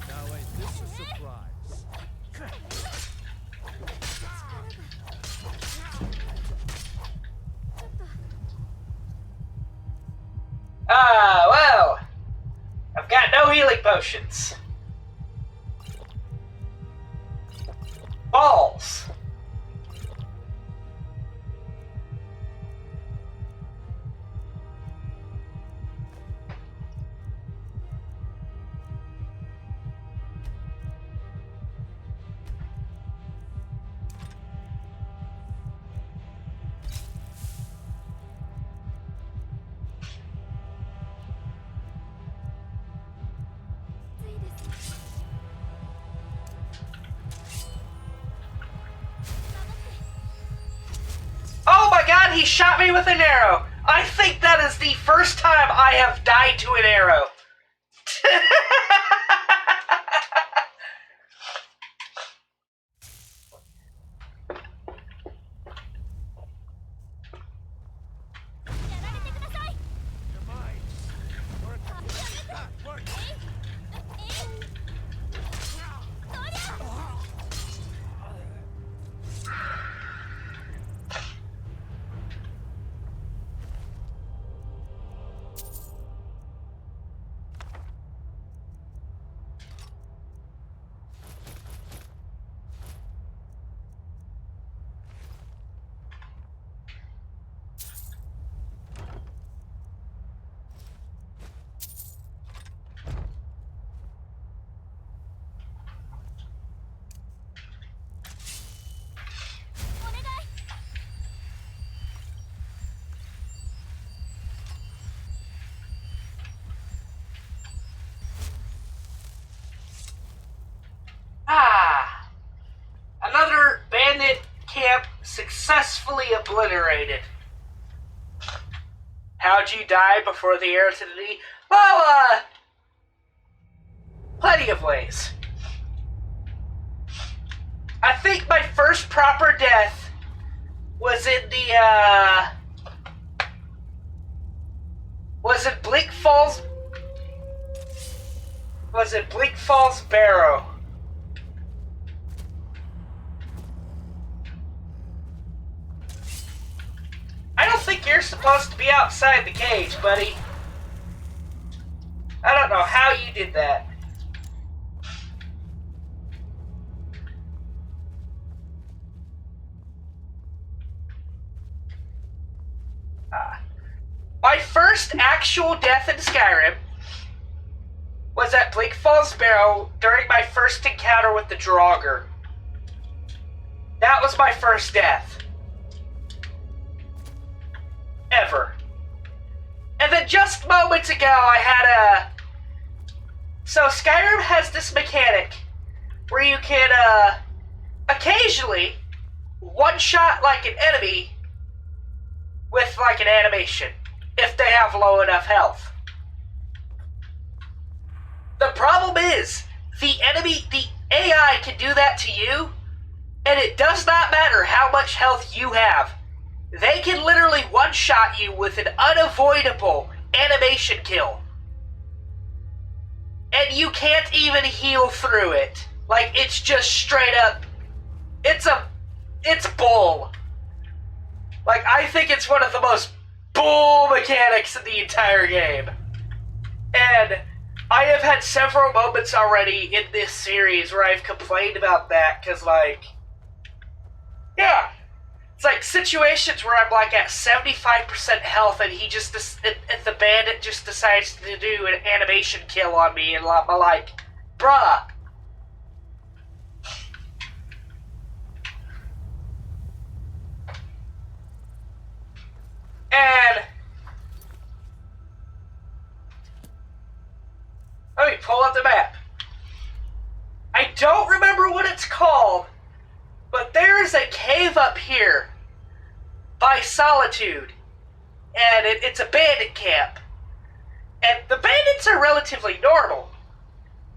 Now ain't this a surprise? Well, I've got no healing potions. Balls. Oh my god, he shot me with an arrow! I think that is the first time I have died to an arrow. You're mine. Work. Work. Another bandit camp successfully obliterated. How'd you die before the arrow to the knee? Well, plenty of ways. I think my first proper death was in the, was it Bleak Falls? Was it Bleak Falls Barrow? I don't think you're supposed to be outside the cage, buddy. I don't know how you did that. My first actual death in Skyrim was at Bleak Falls Barrow during my first encounter with the Draugr. That was my first death. Ever. And then just moments ago I had a... So Skyrim has this mechanic where you can occasionally one-shot like an enemy with like an animation if they have low enough health. The problem is, the AI can do that to you, and it does not matter how much health you have. They can literally one-shot you with an unavoidable animation kill. And you can't even heal through it. Like, it's just straight up, it's bull. Like, I think it's one of the most bull mechanics in the entire game. And I have had several moments already in this series where I've complained about that, because, like, yeah, it's like situations where I'm, like, at 75% health, and he just, the bandit just decides to do an animation kill on me, and I'm like, bruh. And let me pull up the map. I don't remember what it's called, but there is a cave up here by Solitude. And it's a bandit camp. And the bandits are relatively normal.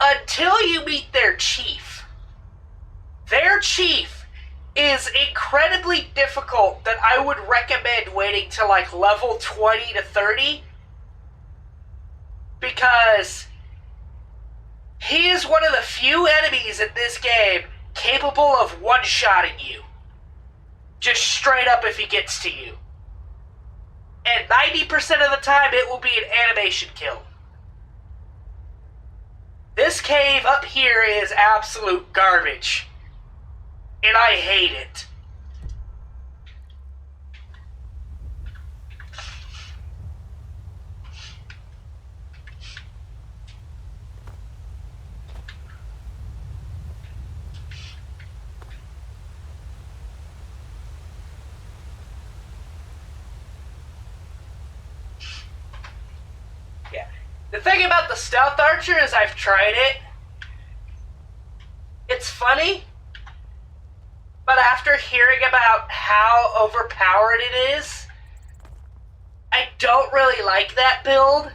Until you meet their chief. Their chief is incredibly difficult that I would recommend waiting to like level 20 to 30. Because he is one of the few enemies in this game capable of one-shotting you. Just straight up if he gets to you. And 90% of the time it will be an animation kill. This cave up here is absolute garbage. And I hate it. The thing about the Stealth Archer is I've tried it. It's funny, but after hearing about how overpowered it is, I don't really like that build.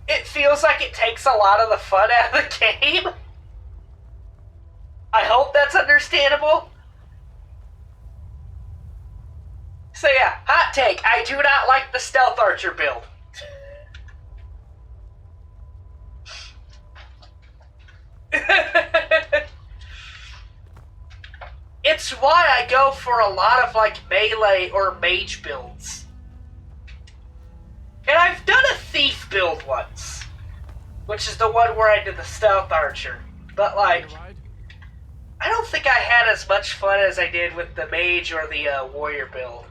It feels like it takes a lot of the fun out of the game. I hope that's understandable. So yeah, hot take, I do not like the Stealth Archer build. It's why I go for a lot of like melee or mage builds. And I've done a thief build once, which is the one where I did the Stealth Archer. But like, I don't think I had as much fun as I did with the mage or the warrior build.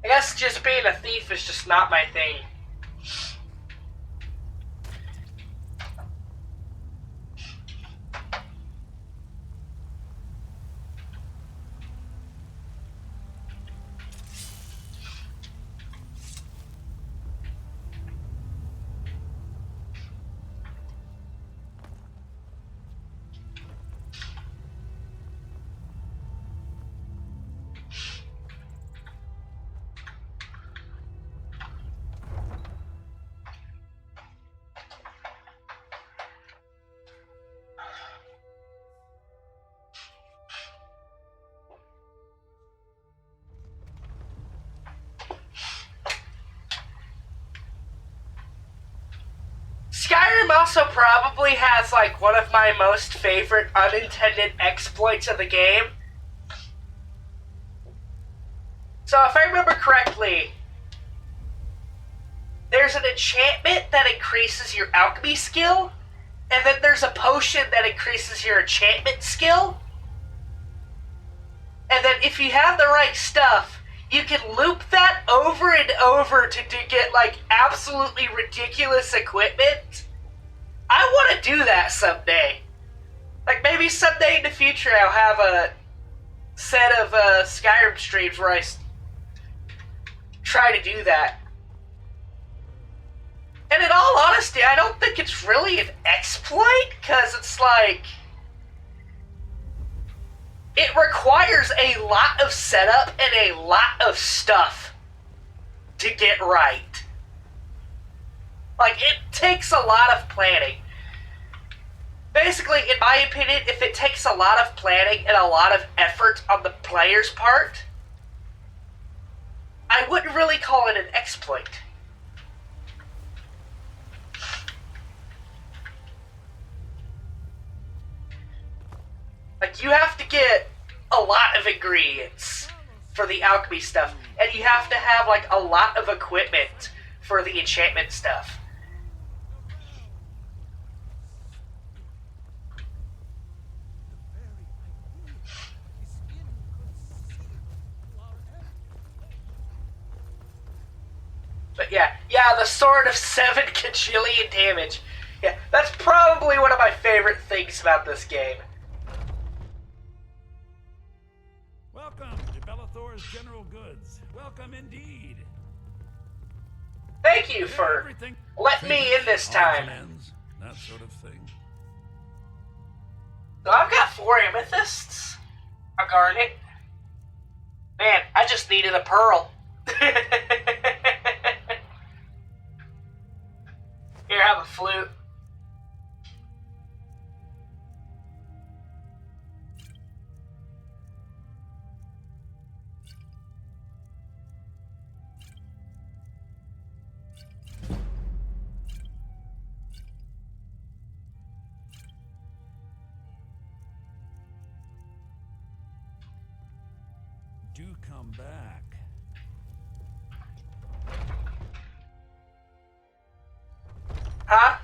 I guess just being a thief is just not my thing. Skyrim also probably has like one of my most favorite unintended exploits of the game. So if I remember correctly, there's an enchantment that increases your alchemy skill, and then there's a potion that increases your enchantment skill. And then if you have the right stuff, you can loop that over and over to get like absolutely ridiculous equipment. I want to do that someday. Like maybe someday in the future I'll have a set of Skyrim streams where I try to do that. And in all honesty, I don't think it's really an exploit, because it's like, it requires a lot of setup and a lot of stuff to get right. Like, it takes a lot of planning. Basically, in my opinion, if it takes a lot of planning and a lot of effort on the player's part, I wouldn't really call it an exploit. Like, you have to get a lot of ingredients for the alchemy stuff, and you have to have, like, a lot of equipment for the enchantment stuff. But yeah, the Sword of 7 Cajillion damage. Yeah, that's probably one of my favorite things about this game. Welcome to Bellathor's General Goods. Welcome indeed. Thank you for letting me in this time. That sort of thing. So I've got 4 amethysts? A garnet? Man, I just needed a pearl. Here, have a flute. Do come back. Huh?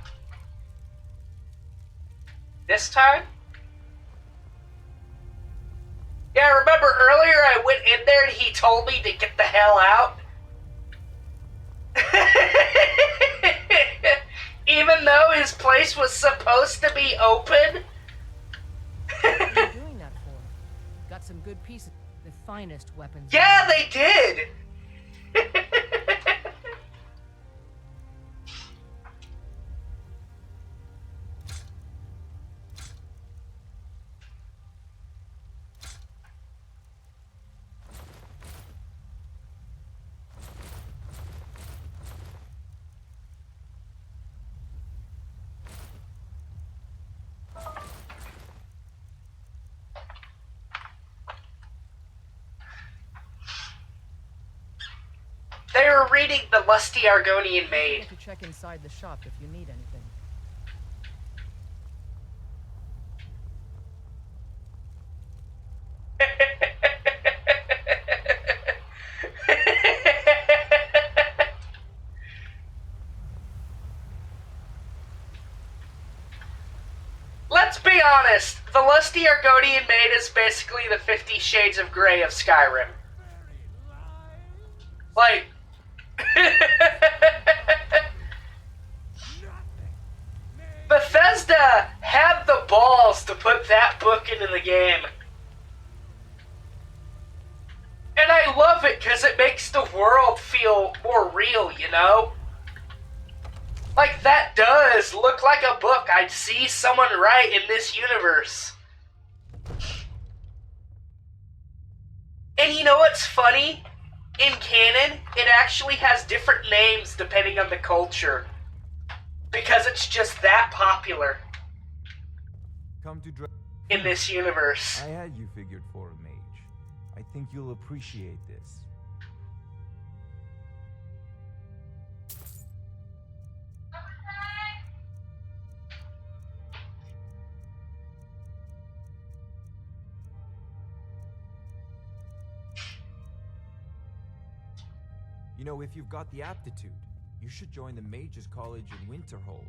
This time? Yeah, remember earlier I went in there and he told me to get the hell out? Even though his place was supposed to be open? What are you doing that for? Got some good pieces, the finest weapons. Yeah, they did! They were reading The Lusty Argonian Maid. You can check inside the shop if you need anything. Let's be honest, The Lusty Argonian Maid is basically the 50 Shades of Grey of Skyrim. Like... Bethesda had the balls to put that book into the game. And I love it because it makes the world feel more real, you know? Like, that does look like a book I'd see someone write in this universe. And you know what's funny? In canon, it actually has different names depending on the culture. Because it's just that popular Come to in this universe. I had you figured for a mage. I think you'll appreciate this. You know, if you've got the aptitude, you should join the Mages College in Winterhold.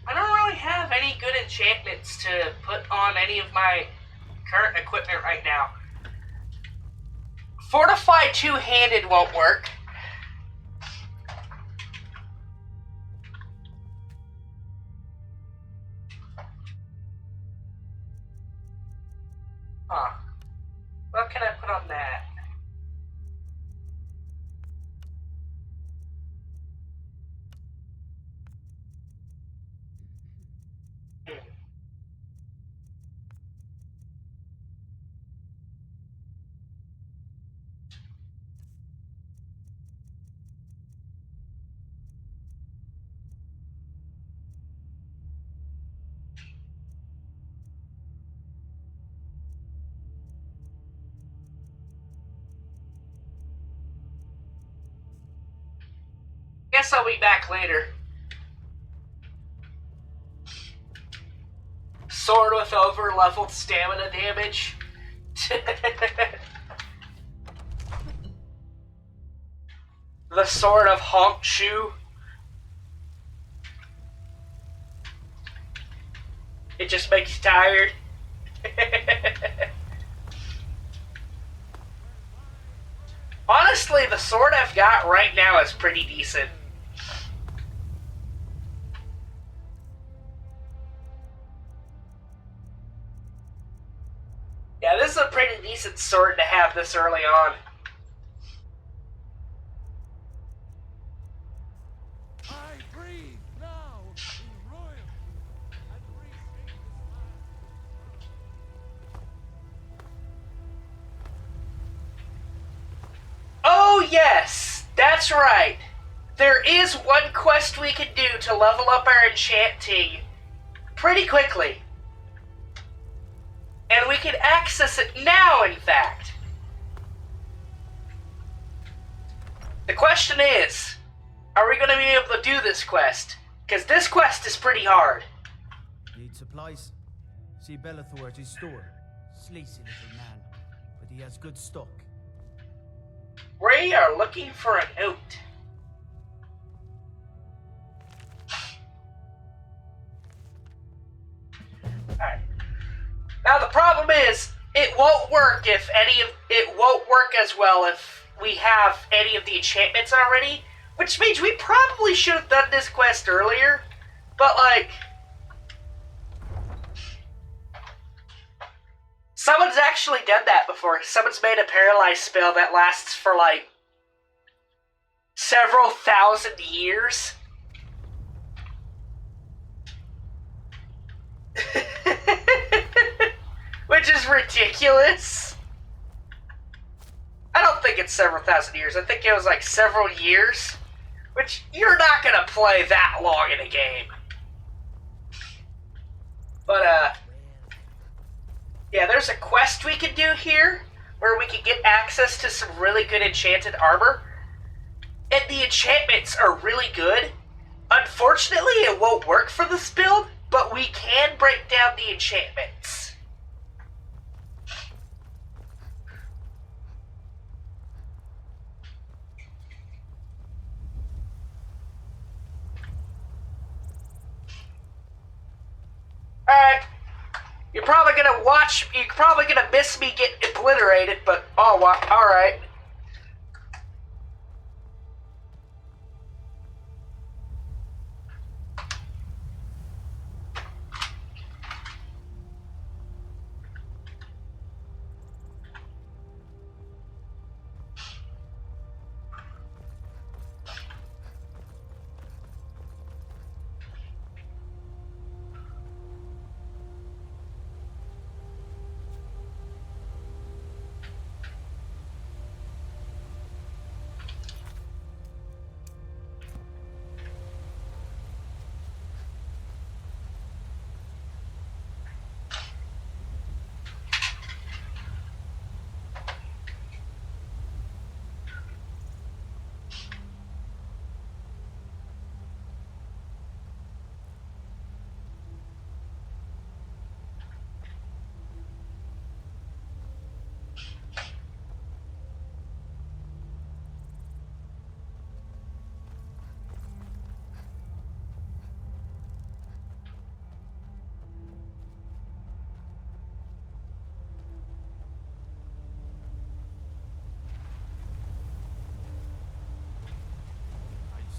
I don't really have any good enchantments to put on any of my current equipment right now. Fortified two-handed won't work. Huh. What can I put on that? Guess I'll be back later. Sword with over-leveled stamina damage. The sword of Honk Shoe. It just makes you tired. Honestly, the sword I've got right now is pretty decent. Yeah, this is a pretty decent sword to have this early on. I breathe now in royalty and reshape this land. Oh yes, that's right. There is one quest we can do to level up our enchanting pretty quickly. And we can access it now, in fact. The question is, are we going to be able to do this quest? Because this quest is pretty hard. Need supplies? See Bellathor at his store. Sleazy little man, but he has good stock. We are looking for a note. Alright. Now the problem is, it won't work if it won't work as well if we have any of the enchantments already, which means we probably should have done this quest earlier, but like, someone's actually done that before. Someone's made a paralyzed spell that lasts for like several thousand years. Which is ridiculous. I don't think it's several thousand years. I think it was like several years. Which, you're not gonna play that long in a game. But, yeah, there's a quest we can do here where we can get access to some really good enchanted armor. And the enchantments are really good. Unfortunately, it won't work for this build, but we can break down the enchantments. Alright. You're probably gonna miss me get obliterated, but oh, alright.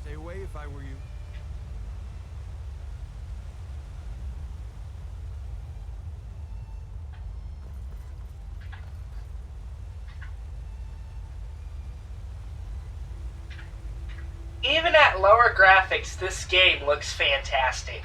Stay away if I were you. Even at lower graphics, this game looks fantastic.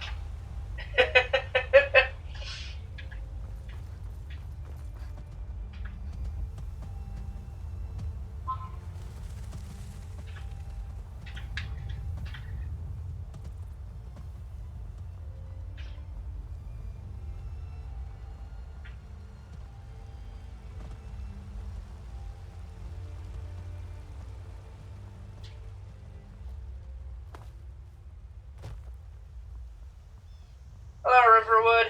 Riverwood.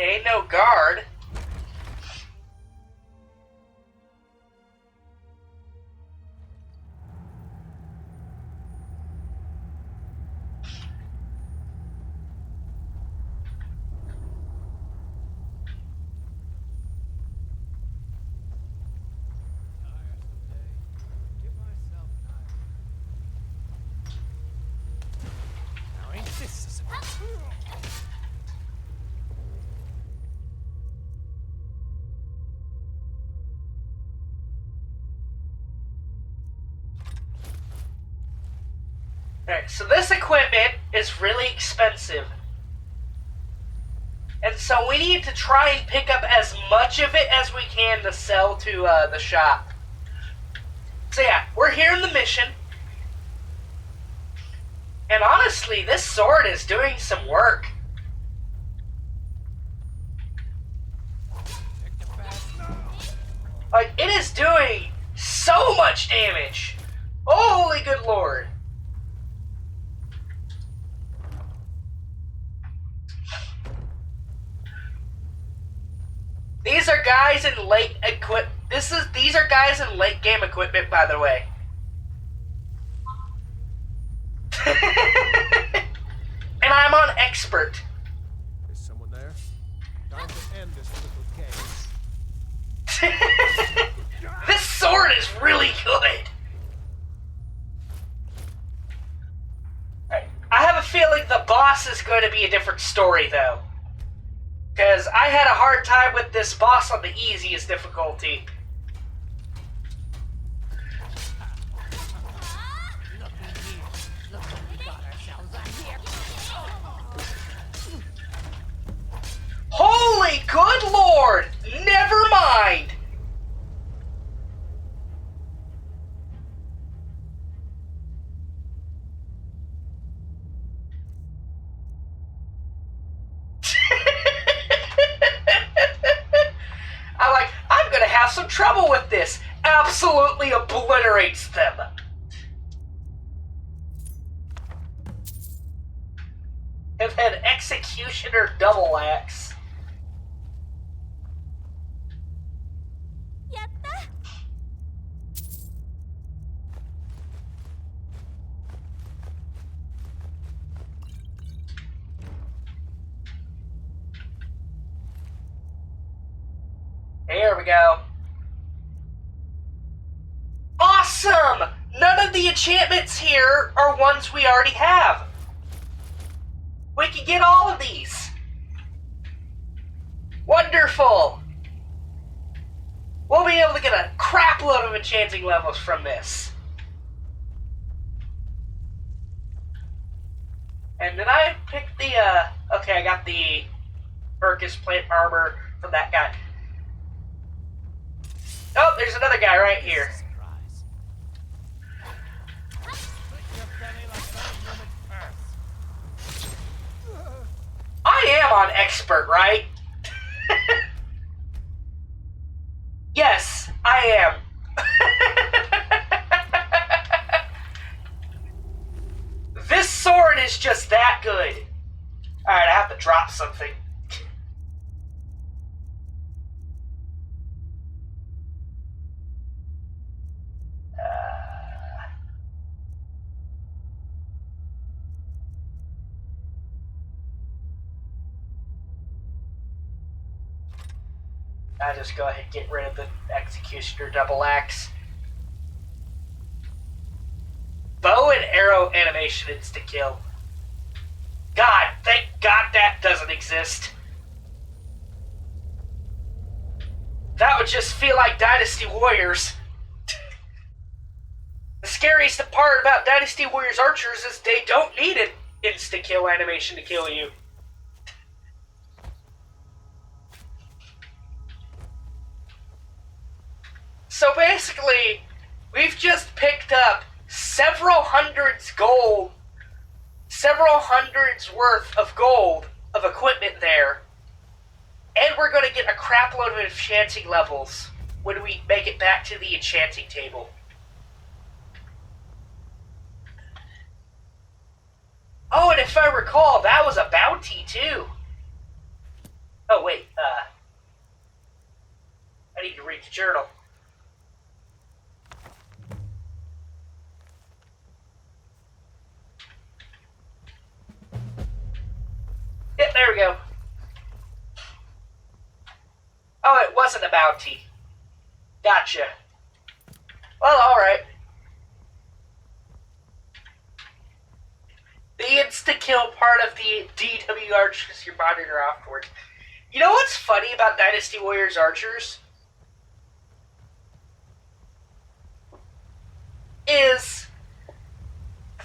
Ain't no guard. Now ain't this Alright, so this equipment is really expensive. And so we need to try and pick up as much of it as we can to sell to the shop. So yeah, we're here in the mission. And honestly, this sword is doing some work. Like, it is doing so much damage. Holy good lord. These are guys in late these are guys in late game equipment, by the way. And I'm on expert. Is someone there? Time to end this little game. This sword is really good. Right. I have a feeling the boss is going to be a different story, though. Because I had a hard time with this boss on the easiest difficulty. Holy good lord! Never mind! I'm gonna have some trouble with this. Absolutely obliterates them. And then executioner double axe. Here we go. Awesome! None of the enchantments here are ones we already have. We can get all of these. Wonderful! We'll be able to get a crap load of enchanting levels from this. And then I picked the, okay, I got the Urcus plant armor from that guy. Oh, there's another guy right here. I am on expert, right? Yes, I am. sword is just that good. Alright, I have to drop something. I just go ahead and get rid of the Executioner double axe. Bow and arrow animation insta kill. God, thank God that doesn't exist. That would just feel like Dynasty Warriors. The scariest part about Dynasty Warriors archers is they don't need an insta kill animation to kill you. So basically, we've just picked up several hundreds worth of gold of equipment there, and we're going to get a crap load of enchanting levels when we make it back to the enchanting table. Oh, and if I recall, that was a bounty too. Oh wait, I need to read the journal. Yep, there we go. Oh, it wasn't a bounty. Gotcha. Well, alright. The insta-kill part of the DW Archers your monitor afterwards. You know what's funny about Dynasty Warriors Archers? Is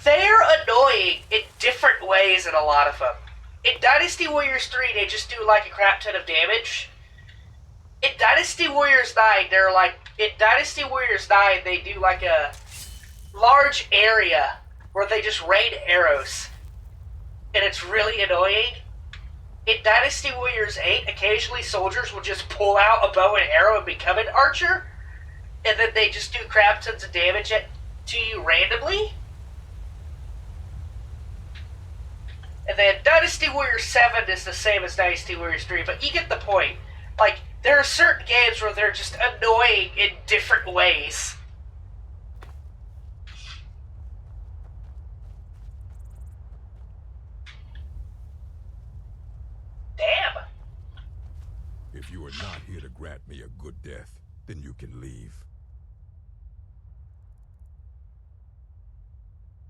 they're annoying in different ways in a lot of them. In Dynasty Warriors 3, they just do like a crap ton of damage. In Dynasty Warriors 9, they do like a large area where they just rain arrows. And it's really annoying. In Dynasty Warriors 8, occasionally soldiers will just pull out a bow and arrow and become an archer. And then they just do crap tons of damage to you randomly. And then Dynasty Warriors 7 is the same as Dynasty Warriors 3, but you get the point. Like, there are certain games where they're just annoying in different ways. Damn! If you are not here to grant me a good death, then you can leave.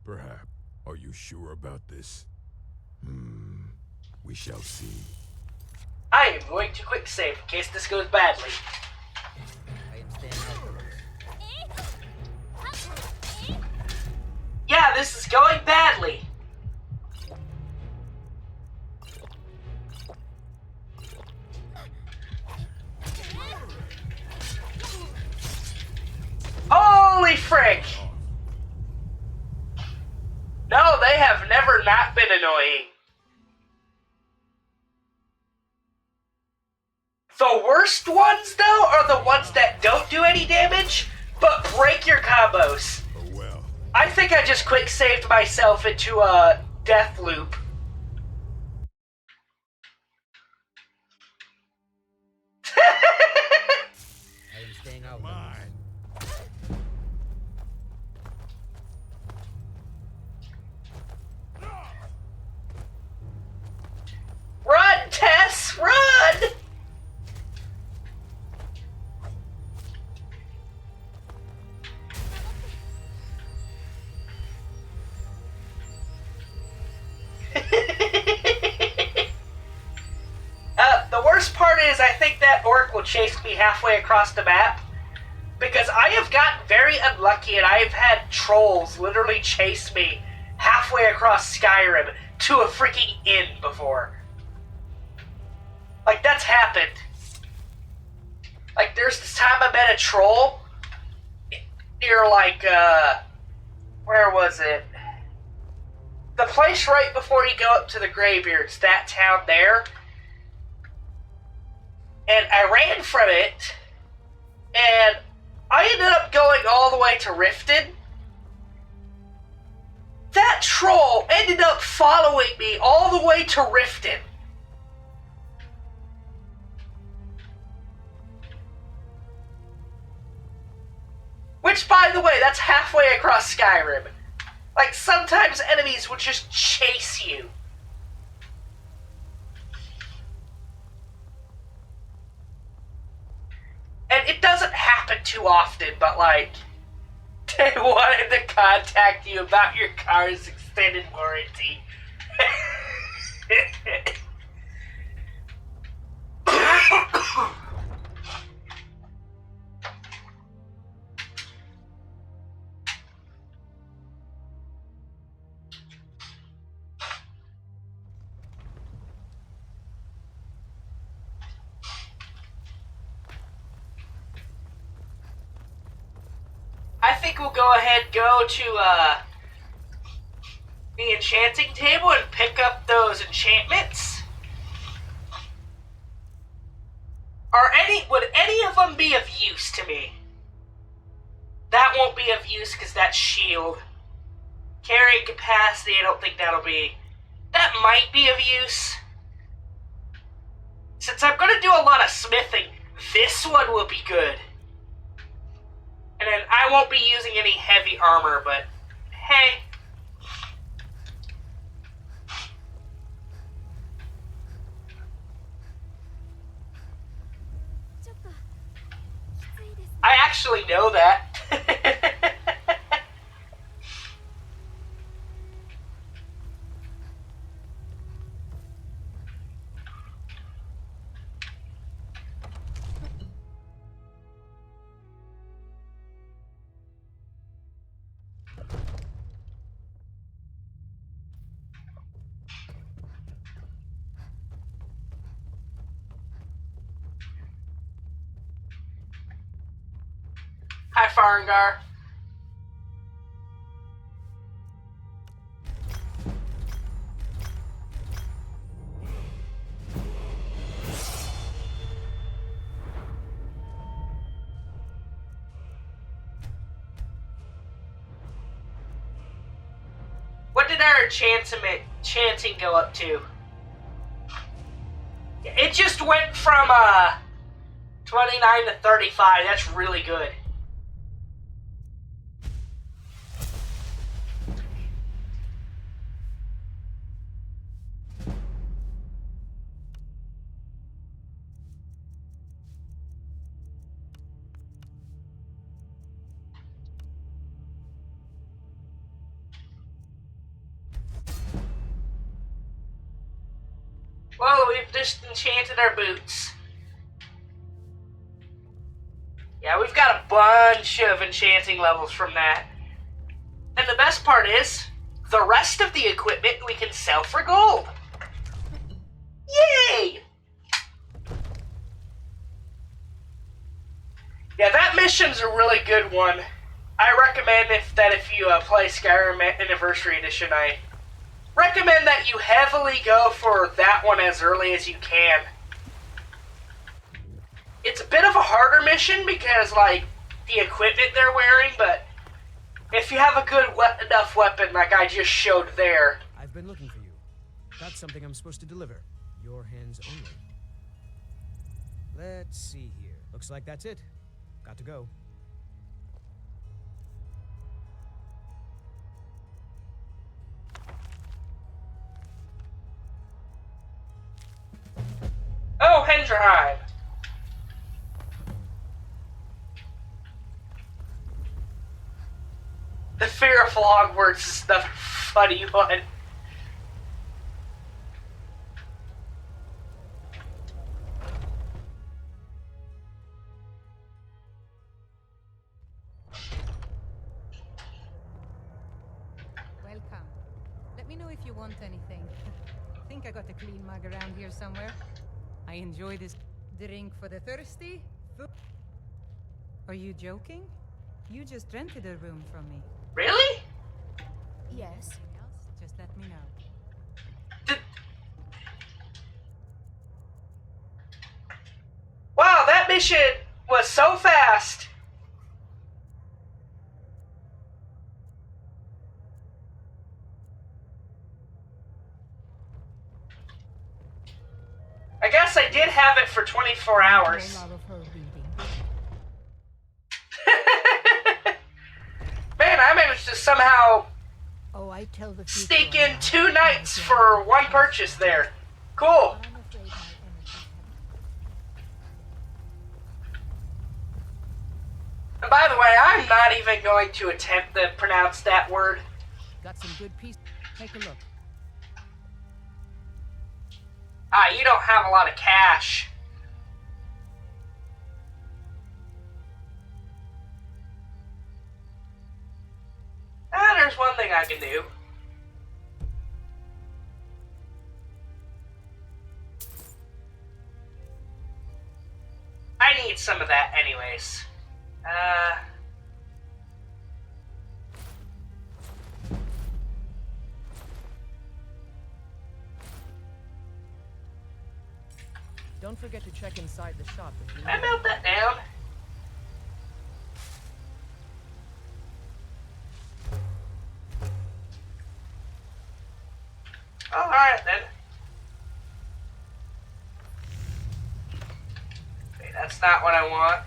Perhaps. Are you sure about this? We shall see. I am going to quick save in case this goes badly. I am staying out. Yeah, this is going badly. Holy frick! No, they have never not been annoying. The worst ones, though, are the ones that don't do any damage, but break your combos. Oh well. I think I just quick saved myself into a death loop. I am staying out. Run, Tess! Run! The worst part is I think that orc will chase me halfway across the map, because I have gotten very unlucky and I have had trolls literally chase me halfway across Skyrim to a freaking inn before. Like, that's happened. Like, there's this time I met a troll near, like, where was it? The place right before you go up to the Greybeards, that town there. And I ran from it, and I ended up going all the way to Riften that troll ended up following me all the way to Riften. Which, by the way, that's halfway across Skyrim. Like, sometimes enemies would just chase you. And it doesn't happen too often, but like, they wanted to contact you about your car's extended warranty. I think we'll go ahead and go to the enchanting table and pick up those enchantments. Would any of them be of use to me? That won't be of use because that's shield. Carrying capacity, I don't think that'll be. That might be of use. Since I'm going to do a lot of smithing, this one will be good. And then I won't be using any heavy armor, but hey. I actually know that. Hi, Farengar. What did our chanting go up to? It just went from 29 to 35. That's really good. Well, we've just enchanted our boots. Yeah, we've got a bunch of enchanting levels from that. And the best part is, the rest of the equipment we can sell for gold. Yay! Yeah, that mission's a really good one. I recommend if you play Skyrim Anniversary Edition, I recommend that you heavily go for that one as early as you can. It's a bit of a harder mission because, like, the equipment they're wearing, but if you have a good enough weapon like I just showed there. I've been looking for you. Got something I'm supposed to deliver. Your hands only. Let's see here. Looks like that's it. Got to go. Oh, Hendrheim. The fear of Hogwarts is another funny one. Welcome. Let me know if you want anything. I think I got a clean mug around here somewhere. I enjoy this drink for the thirsty. Are you joking? You just rented a room from me. Really? Yes. Anything else? Just let me know. Wow, that mission was so fast. have it for 24 hours. A lot of her reading. Man, I managed to somehow Oh, I tell the future sneak in I'm 2 nights for 1 purchase there. Cool. I'm afraid my energies And by the way, I'm not even going to attempt to pronounce that word. Got some good pieces. Take a look. Ah, you don't have a lot of cash. Ah, there's one thing I can do. I need some of that anyways. Don't forget to check inside the shop if you I melt that down. Alright then. Okay, that's not what I want.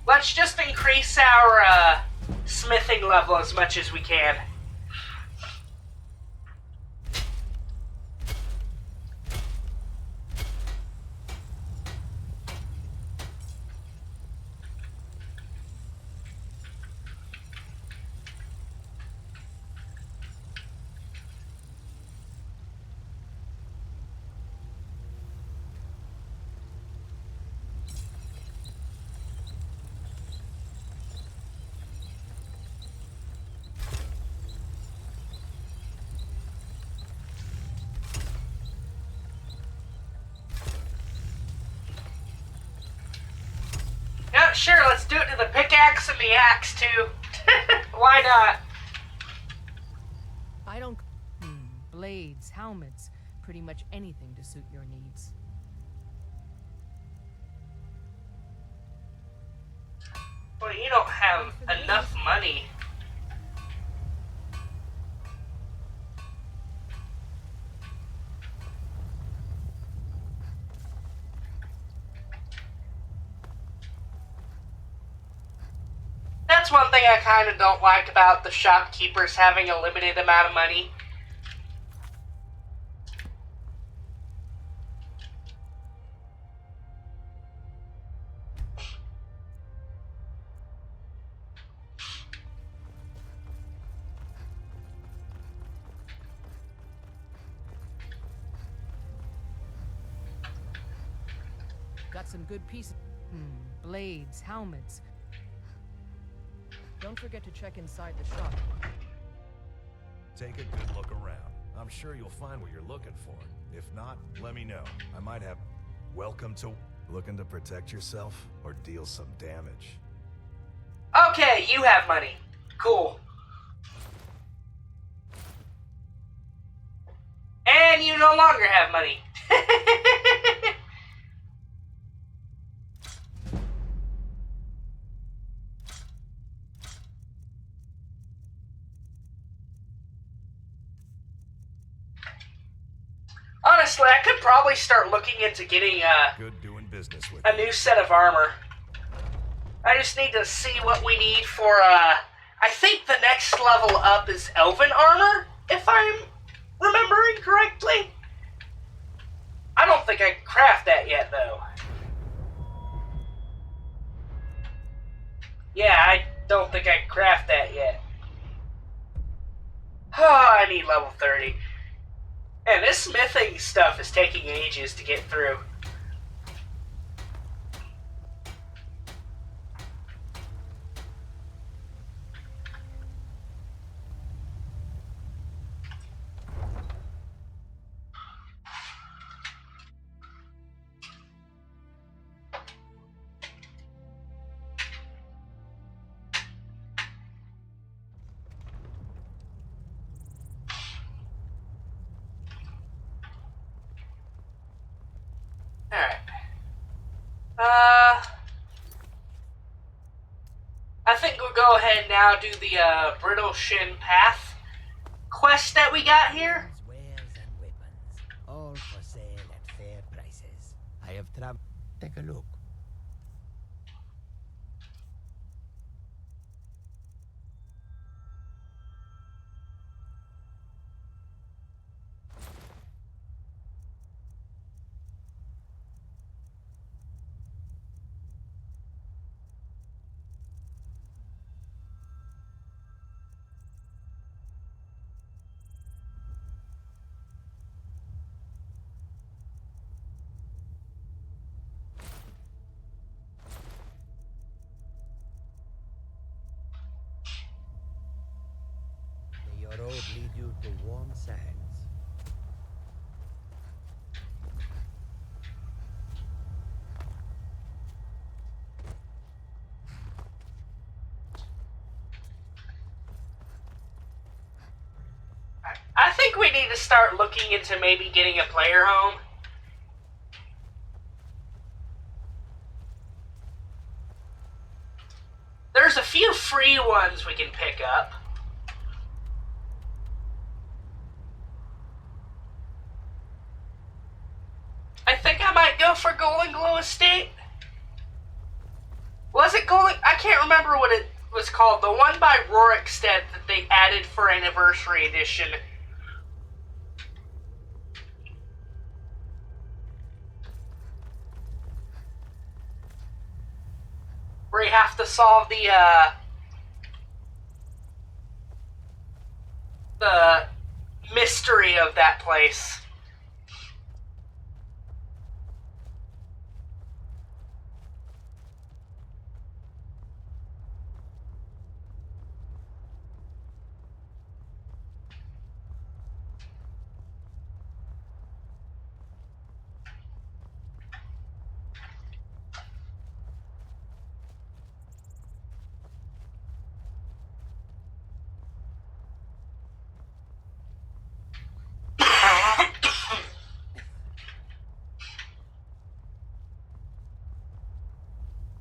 Let's just increase our smithing level as much as we can. Yeah, sure, let's do it to the pickaxe and the axe too. Why not? I don't... blades, helmets, pretty much anything to suit your needs. Well, you don't have enough money. That's one thing I kind of don't like about the shopkeepers having a limited amount of money. Got some good pieces. Blades, helmets. Don't forget to check inside the shop. Take a good look around. I'm sure you'll find what you're looking for. If not, let me know. I might have... Welcome to... Looking to protect yourself or deal some damage? Okay, you have money. Cool. And you no longer have money. Honestly, I could probably start looking into getting Good doing business with a new set of armor. I just need to see what we need for, I think the next level up is Elven armor, if I'm remembering correctly. I don't think I can craft that yet, though. Yeah, I don't think I can craft that yet. Oh, I need level 30. And this smithing stuff is taking ages to get through. Alright. I think we'll go go ahead and now do the Brittle Shin Path quest that we got here. Wares and weapons, all for sale at fair prices. I have traveled. Take a look. May your road lead you to warm sands. I think we need to start looking into maybe getting a player home. There's a few free ones we can pick up. I think I might go for Golden Glow Estate. Was it Golden? I can't remember what it was called. The one by Rorikstead that they added for Anniversary Edition. Where you have to solve the mystery of that place.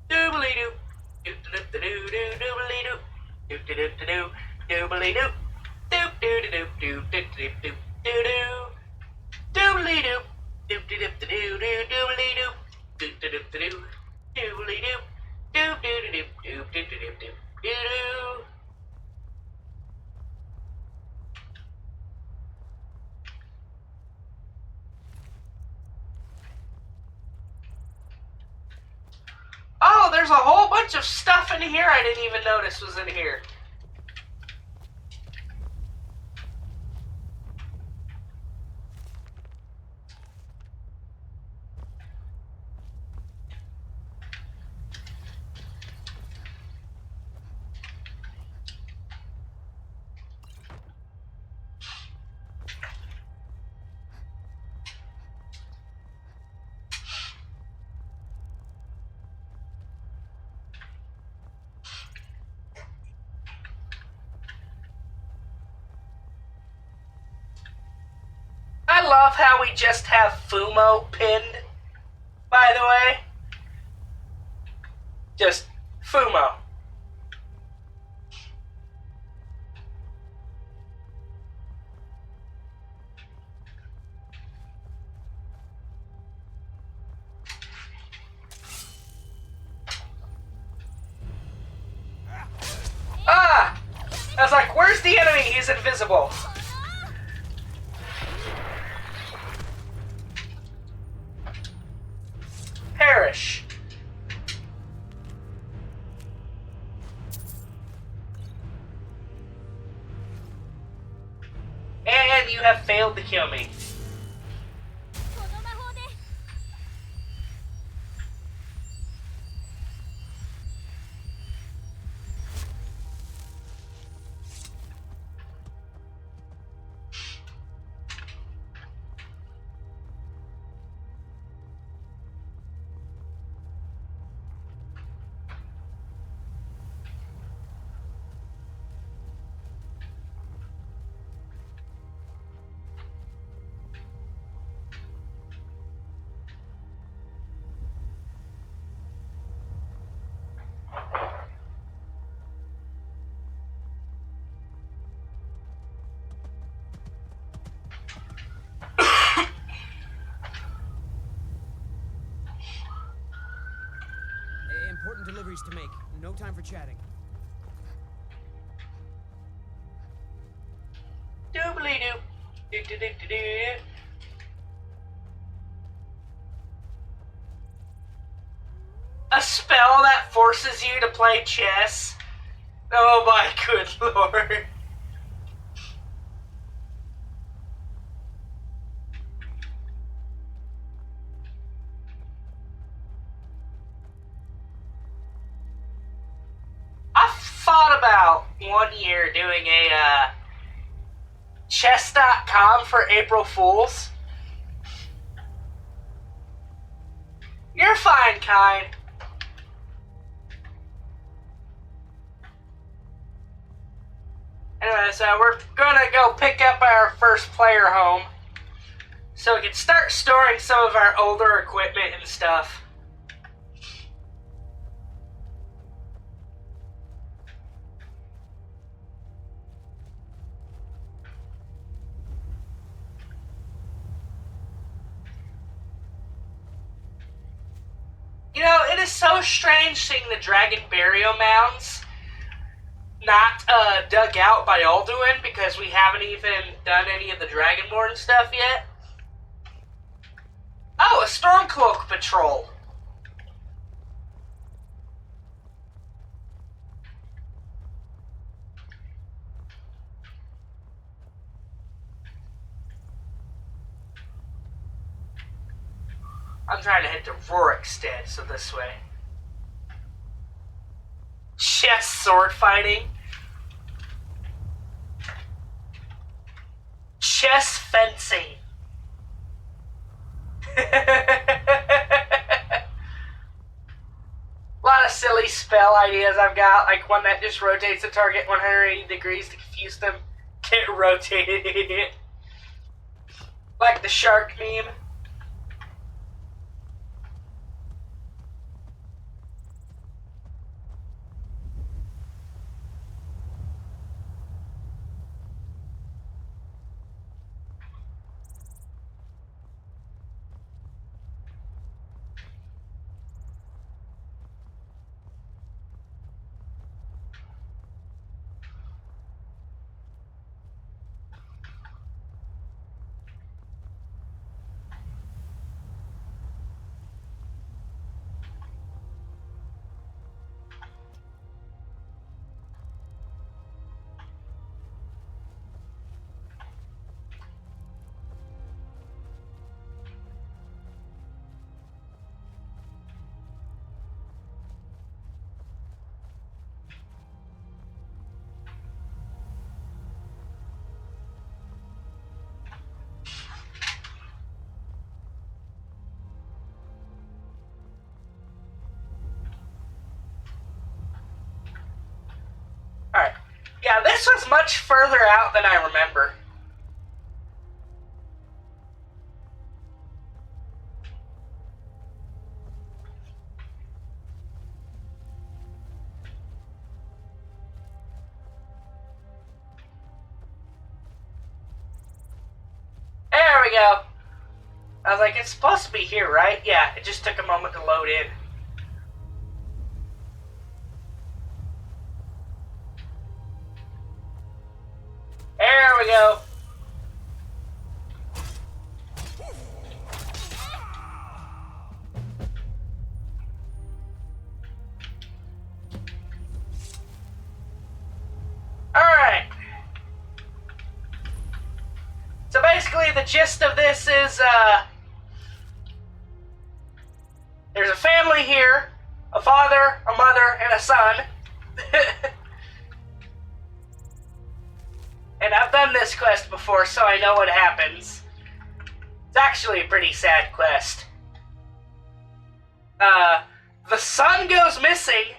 Doobly-doo, doop-de-doop-de-doo, doobly-doo, doop-de-doop-de-doo, doobly-doo, doop-doo-de-doo, doop-de-doop-de-doo, doo-doo, doobly-doo, doop-de-doop-de-doo, doobly-doo, doop-de-doop-de-doo, doobly-doo, doop-de-doop-de-doo, doop-de-doop-de-doo, doo-doo. Oh, there's a whole bunch of stuff in here I didn't even notice was in here. I love how we just have Fumo pinned, by the way. Just Fumo. Ah! I was like, where's the enemy? He's invisible. Perish. And you have failed to kill me. deliveries to make. No time for chatting. Doobly doo. Do do do do do. A spell that forces you to play chess? Oh my good lord. I thought about 1 year doing a chess.com for April Fools. You're fine, kind. Anyway, so we're gonna go pick up our first player home so we can start storing some of our older equipment and stuff. You know, it is so strange seeing the dragon burial mounds not dug out by Alduin because we haven't even done any of the Dragonborn stuff yet. Oh, a Stormcloak patrol. I'm trying to head to Rorikstead, so this way. Chess sword fighting. Chess fencing. A lot of silly spell ideas I've got, like one that just rotates the target 180 degrees to confuse them. Get rotated. Like the shark meme. Alright. Yeah, this was much further out than I remember. There we go. I was like, it's supposed to be here, right? Yeah, it just took a moment to load in. There we go. Alright. So basically the gist of this is, there's a family here, a father, a mother, and a son. And I've done this quest before, so I know what happens. It's actually a pretty sad quest. The son goes missing,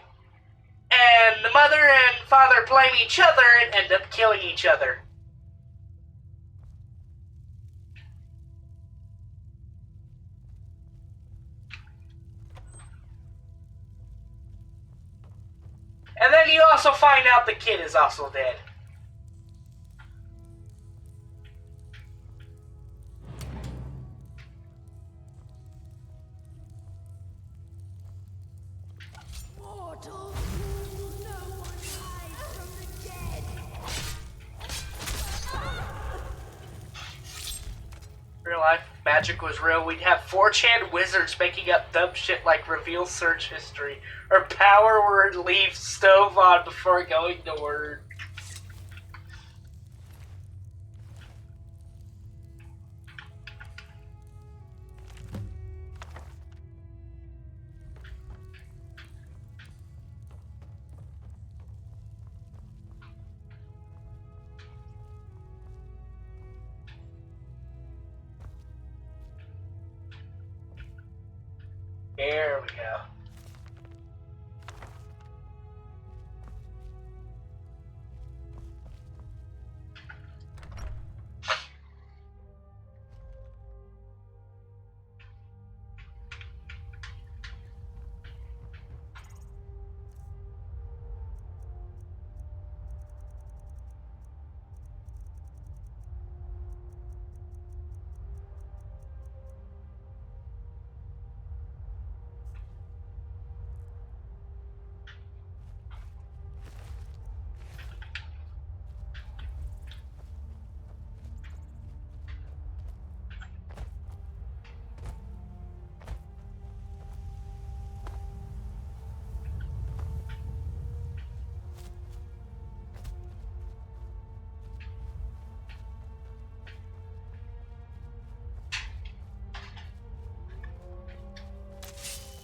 and the mother and father blame each other and end up killing each other. And then you also find out the kid is also dead. More immortal. No one hides from the dead. Real life magic was real, we'd have 4chan wizards making up dumb shit like reveal search history or power word leave stove on before going to work. There we go.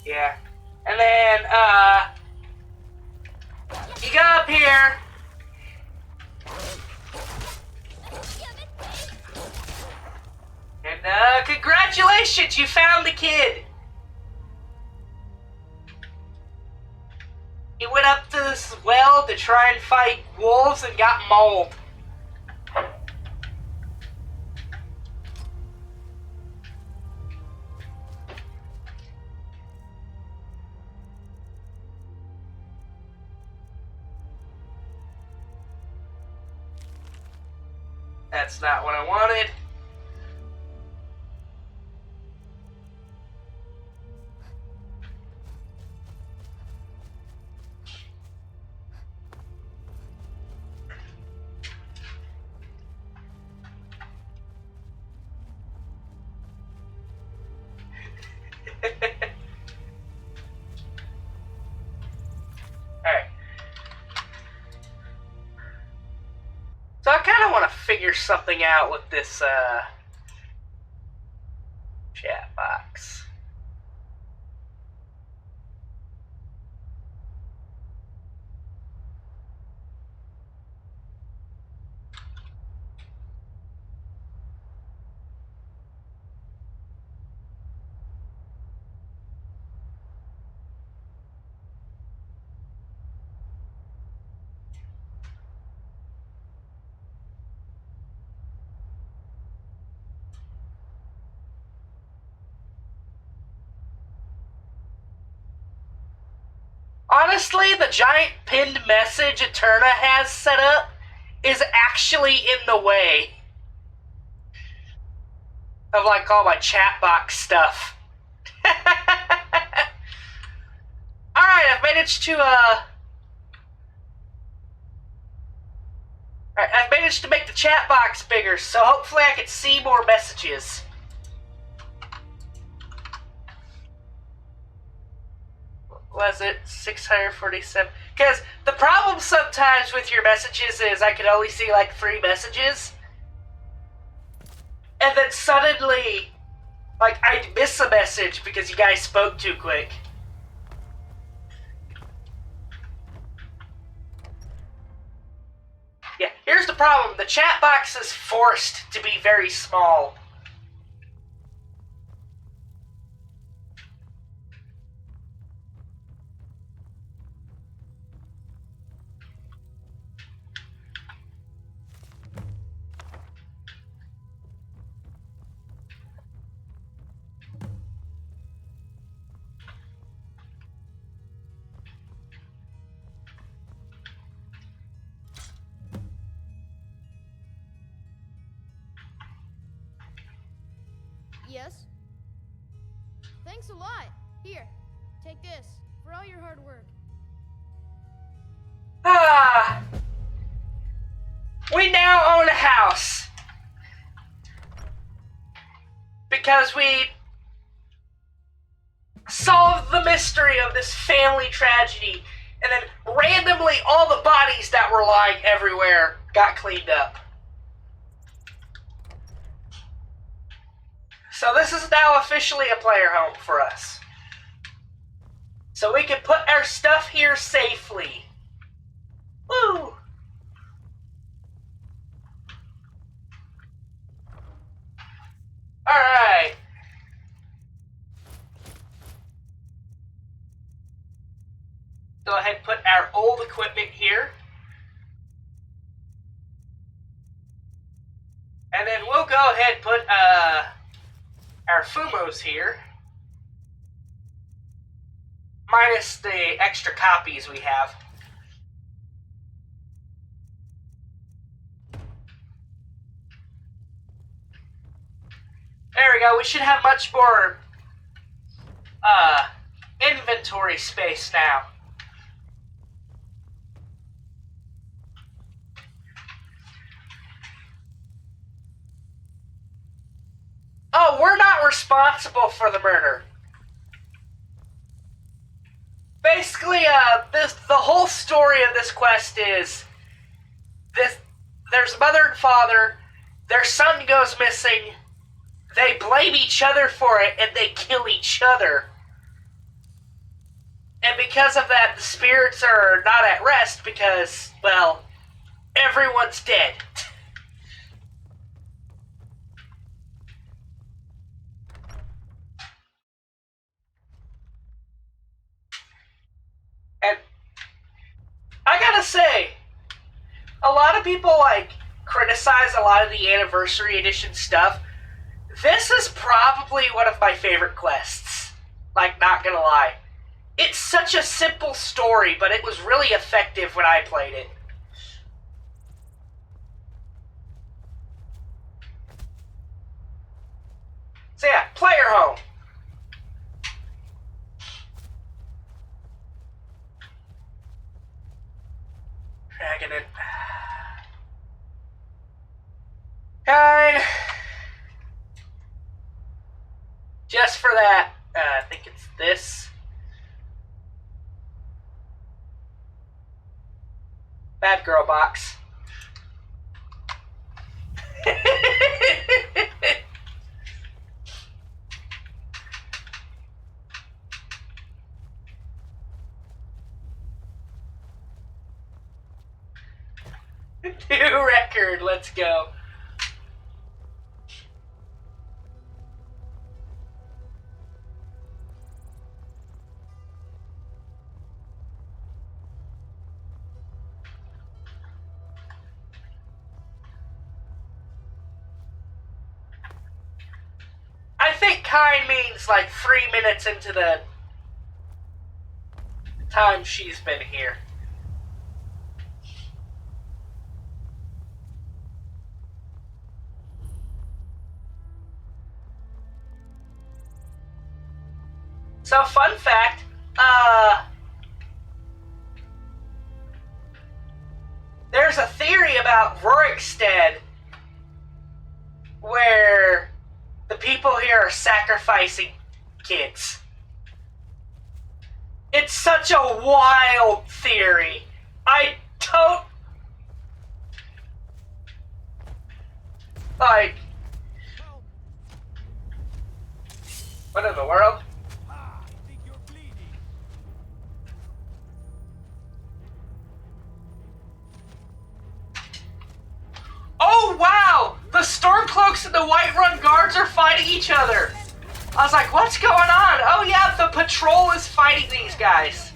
Yeah. And then, you go up here. And, congratulations, you found the kid. He went up to this well to try and fight wolves and got mauled. That's not what I wanted. Alright. So I kind of want to figure something out with this, chat box. Honestly, the giant pinned message Eterna has set up is actually in the way of, like, all my chat box stuff. Alright, I've managed to, Alright, I've managed to make the chat box bigger, so hopefully I can see more messages. Was it 647? Because the problem sometimes with your messages is I can only see like 3 messages. And then suddenly, like, I'd miss a message because you guys spoke too quick. Yeah, here's the problem. The chat box is forced to be very small. Yes? Thanks a lot. Here, take this for all your hard work. We now own a house. Because we solved the mystery of this family tragedy, and then randomly all the bodies that were lying everywhere got cleaned up. So this is now officially a player home for us. So we can put our stuff here safely. Woo! Alright. Go ahead and put our old equipment here. And then we'll go ahead and put our Fumos here. Minus the extra copies we have. There we go. We should have much more inventory space now. Oh, we're not responsible for the murder. Basically, the whole story of this quest is there's a mother and father, their son goes missing, they blame each other for it, and they kill each other. And because of that, the spirits are not at rest because, well, everyone's dead. And I gotta say, a lot of people criticize a lot of the anniversary edition stuff. This is probably one of my favorite quests. Not gonna lie. It's such a simple story, but it was really effective when I played it. So yeah, player home. Dragging it. Fine. Just for that, I think it's this. Bad girl box. New record, let's go. I think kind means 3 minutes into the time she's been here. So, fun fact, there's a theory about Rorikstead where the people here are sacrificing kids. It's such a wild theory. I don't... What in the world? Oh, wow! The Stormcloaks and the Whiterun guards are fighting each other! I was like, what's going on? Oh yeah, the patrol is fighting these guys.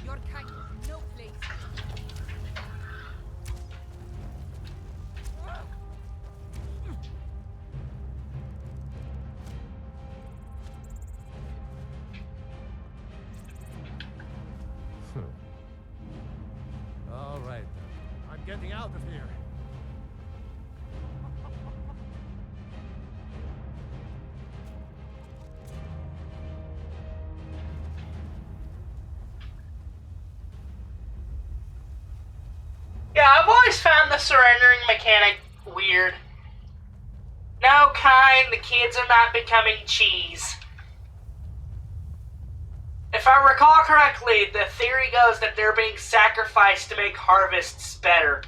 Your kind has no place. All right. I'm getting out of here. Yeah, I've always found the surrendering mechanic weird. No, kind, the kids are not becoming cheese. If I recall correctly, the theory goes that they're being sacrificed to make harvests better.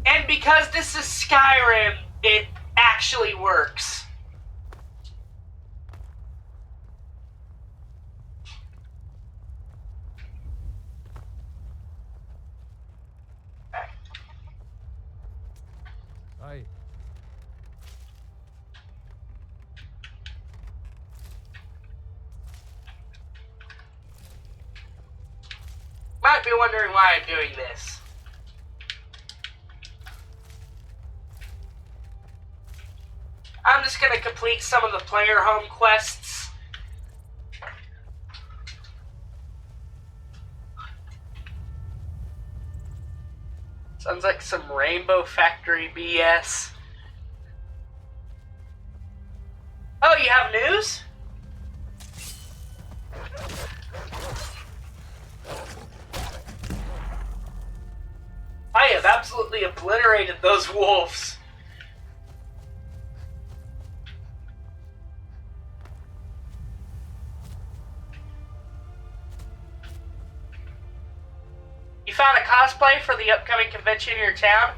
And because this is Skyrim, it actually works. Aye. Might be wondering why I'm doing this. I'm just gonna complete some of the player home quests. Sounds like some Rainbow Factory BS. Oh, you have news? I have absolutely obliterated those wolves. You found a cosplay for the upcoming convention in your town?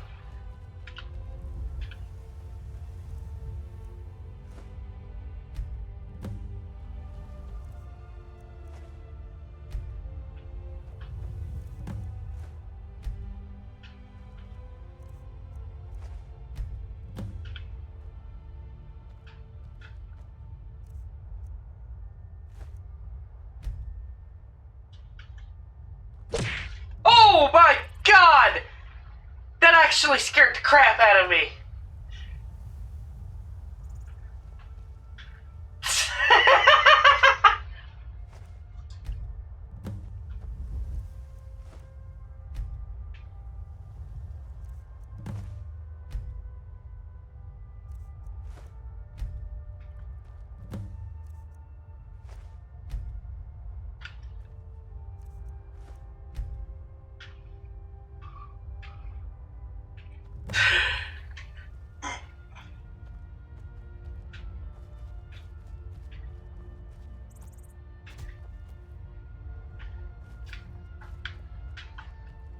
Oh my god! That actually scared the crap out of me.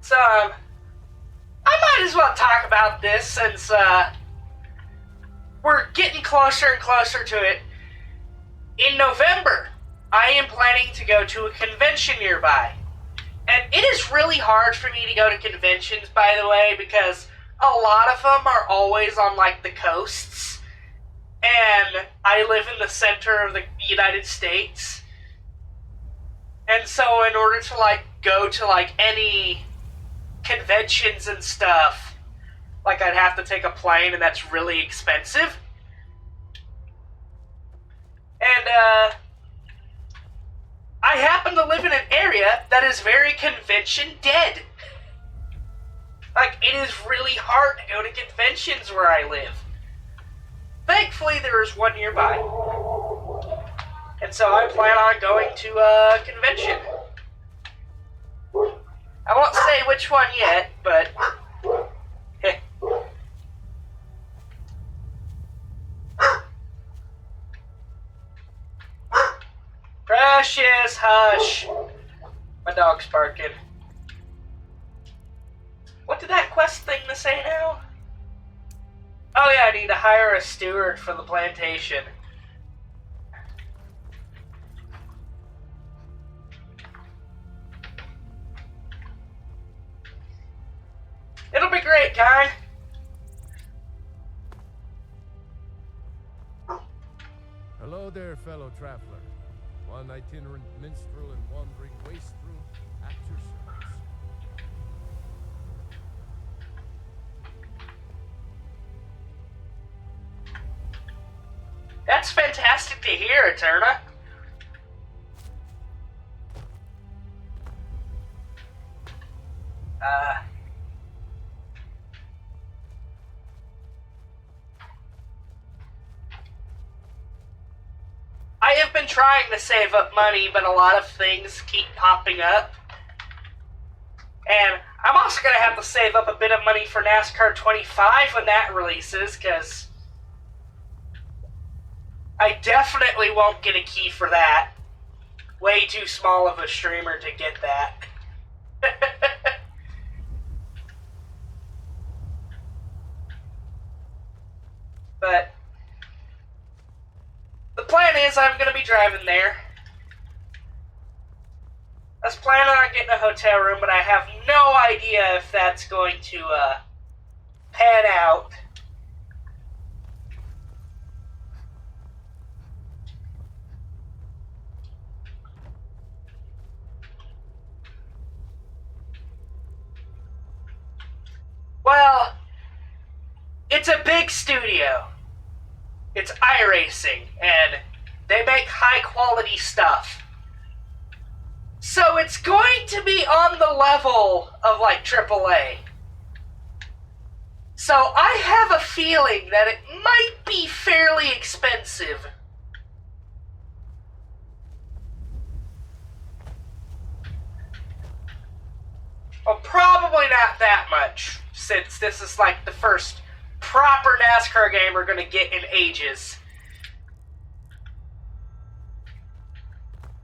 So, I might as well talk about this since, we're getting closer and closer to it. In November, I am planning to go to a convention nearby. And it is really hard for me to go to conventions, by the way, because a lot of them are always on, like, the coasts. And I live in the center of the United States. And so in order to, like, go to, like, any conventions and stuff, like, I'd have to take a plane, and that's really expensive. And, I happen to live in an area that is very convention dead. Like, it is really hard to go to conventions where I live. Thankfully, there is one nearby. And so I plan on going to a convention. I won't say which one yet, but... Precious, hush. My dog's barking. What did that quest thing to say now? Oh yeah, I need to hire a steward for the plantation. It'll be great, kind. Hello there, fellow traveler. One itinerant minstrel and wandering wastrel at your service. That's fantastic to hear, Eterna. I have been trying to save up money, but a lot of things keep popping up. And I'm also going to have to save up a bit of money for NASCAR 25 when that releases, because I definitely won't get a key for that. Way too small of a streamer to get that. But the plan is I'm going to be driving there. I was planning on getting a hotel room, but I have no idea if that's going to pan out. Well, it's a big studio. It's iRacing, and they make high-quality stuff. So it's going to be on the level of, like, AAA. So I have a feeling that it might be fairly expensive. Well, probably not that much, since this is like the first proper NASCAR game we're going to get in ages.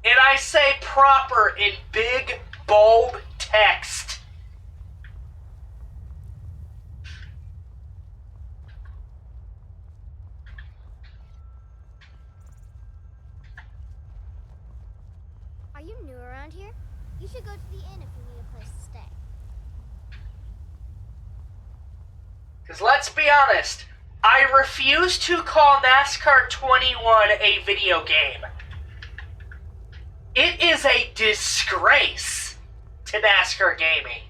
And I say proper in big, bold text. Are you new around here? You should go to the inn if you need a place to stay. Because let's be honest, I refuse to call NASCAR 21 a video game. It is a disgrace to NASCAR gaming.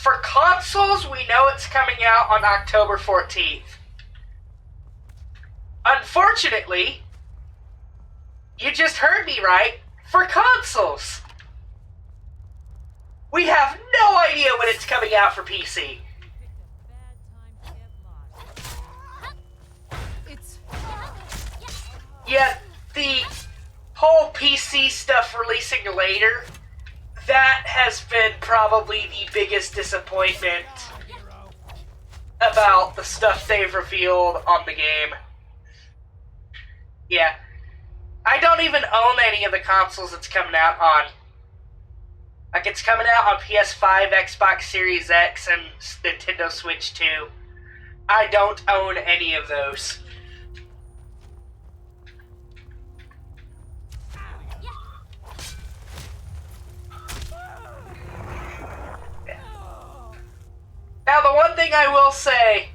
For consoles, we know it's coming out on October 14th. Unfortunately, you just heard me right, for consoles. We have no idea when it's coming out for PC. Yet, the whole PC stuff releasing later, that has been probably the biggest disappointment about the stuff they've revealed on the game. Yeah. I don't even own any of the consoles it's coming out on. Like, it's coming out on PS5, Xbox Series X, and Nintendo Switch 2. I don't own any of those. Now, the one thing I will say,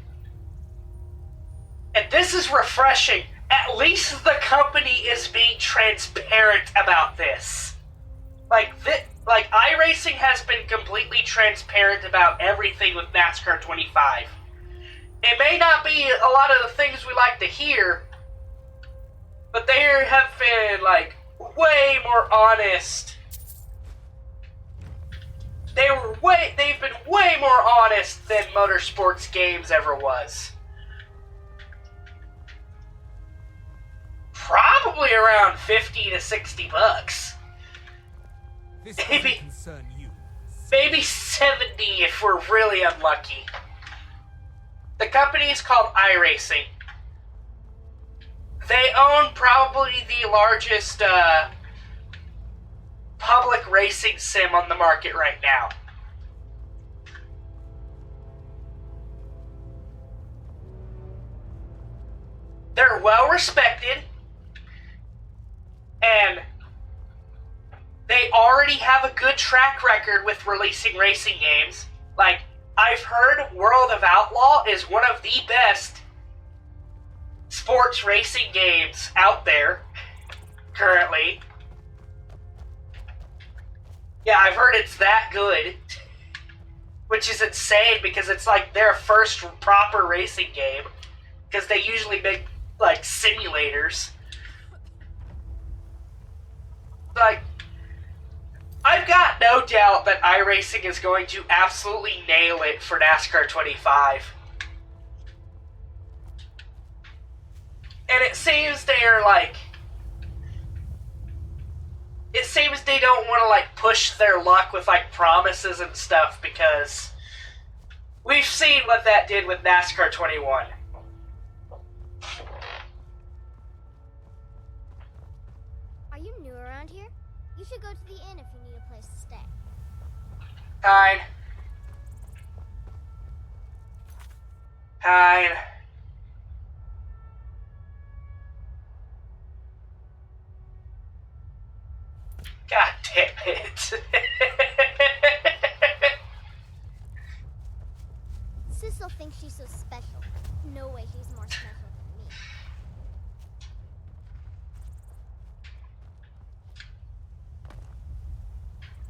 and this is refreshing, at least the company is being transparent about this. Like iRacing has been completely transparent about everything with NASCAR 25. It may not be a lot of the things we like to hear, but they have been, like, way more honest. They've been way more honest than Motorsports Games ever was. Probably around 50 to 60 bucks. This maybe, doesn't concern you. Maybe 70 if we're really unlucky. The company is called iRacing. They own probably the largest public racing sim on the market right now. They're well respected, and they already have a good track record with releasing racing games. Like, I've heard World of Outlaw is one of the best sports racing games out there currently. Yeah, I've heard it's that good, which is insane because it's like their first proper racing game, because they usually make, like, simulators. Like, I've got no no doubt that iRacing is going to absolutely nail it for NASCAR 25. And it seems they're like... It seems they don't want to like push their luck with like promises and stuff because we've seen what that did with NASCAR 21. Are you new around here? You should go to the inn if you need a place to stay. Fine. Fine. God damn it. Sissel thinks she's so special. No way she's more special than me.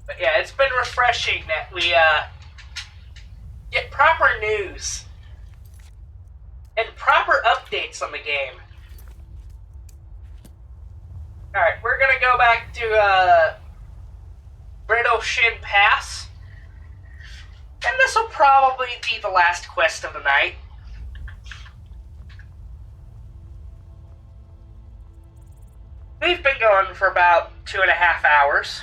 But yeah, it's been refreshing that we get proper news and proper updates on the game. Alright, we're gonna go back to Brittle Shin Pass. And this will probably be the last quest of the night. We've been going for about 2.5 hours.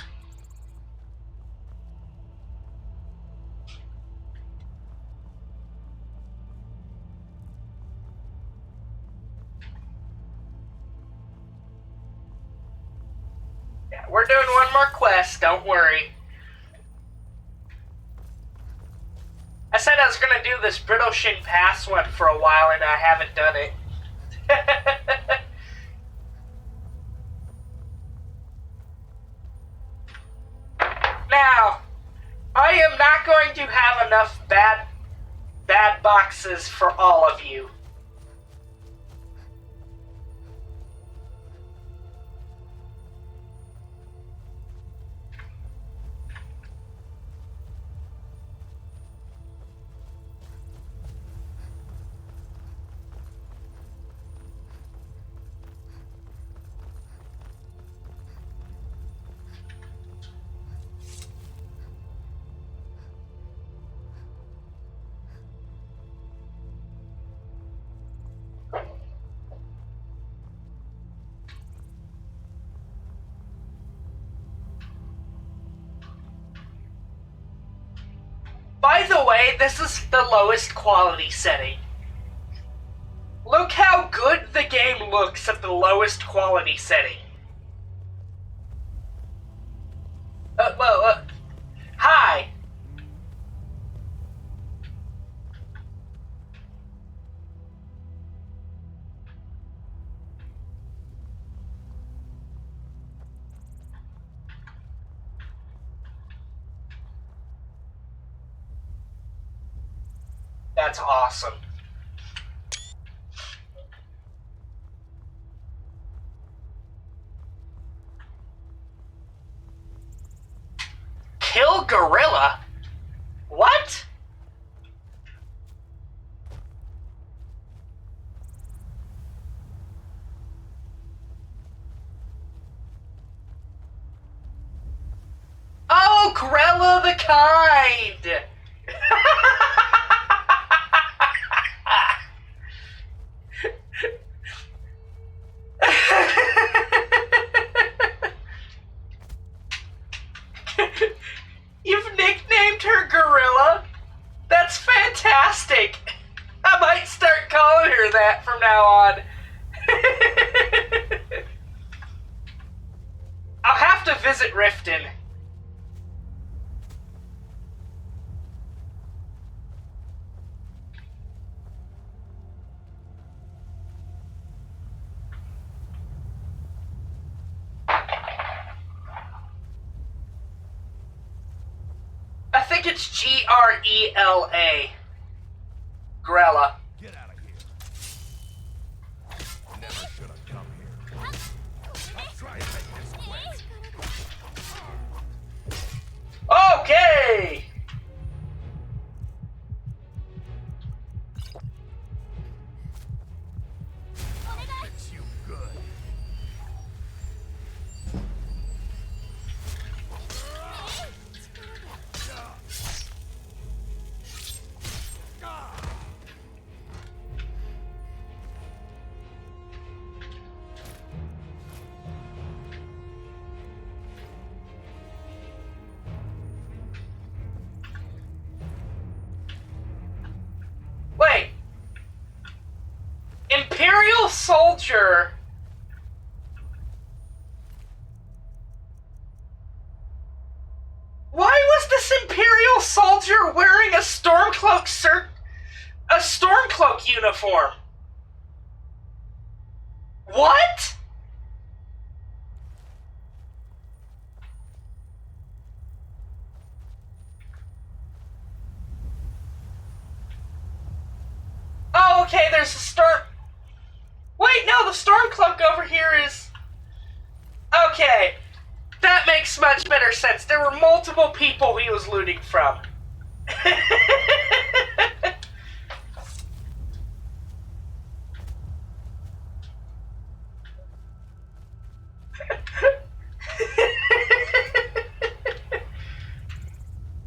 Yeah, we're doing one more quest, don't worry. I said I was going to do this Brittle Shin Pass one for a while and I haven't done it. Now, I am not going to have enough bad boxes for all of you. By the way, this is the lowest quality setting. Look how good the game looks at the lowest quality setting. Hi! That's awesome. Kill gorilla? What? Oh, Grella the Kind! You've nicknamed her Gorilla? That's fantastic! I might start calling her that from now on. I'll have to visit Riften. I think it's Grela. Grella. Get out of here. Never should have come here. I'll try and make this quick. Okay! Fix you good. Wait. Imperial soldier. Why was this Imperial soldier wearing a Stormcloak uniform? What? Oh, okay, there's a storm. Wait, no, the Stormcloak over here is... Okay, that makes much better sense. There were multiple people he was looting from.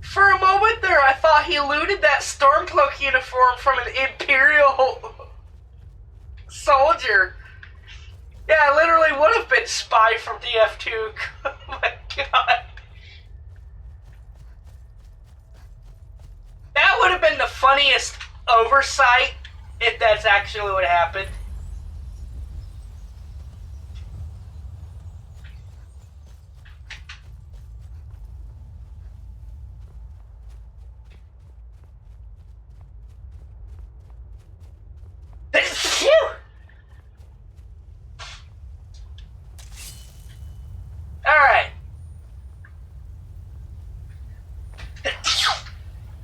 For a moment there, I thought he looted that Stormcloak uniform from an Imperial soldier. Yeah, I literally would have been Spy from DF2. Oh my god. That would have been the funniest oversight if that's actually what happened. Phew! Alright.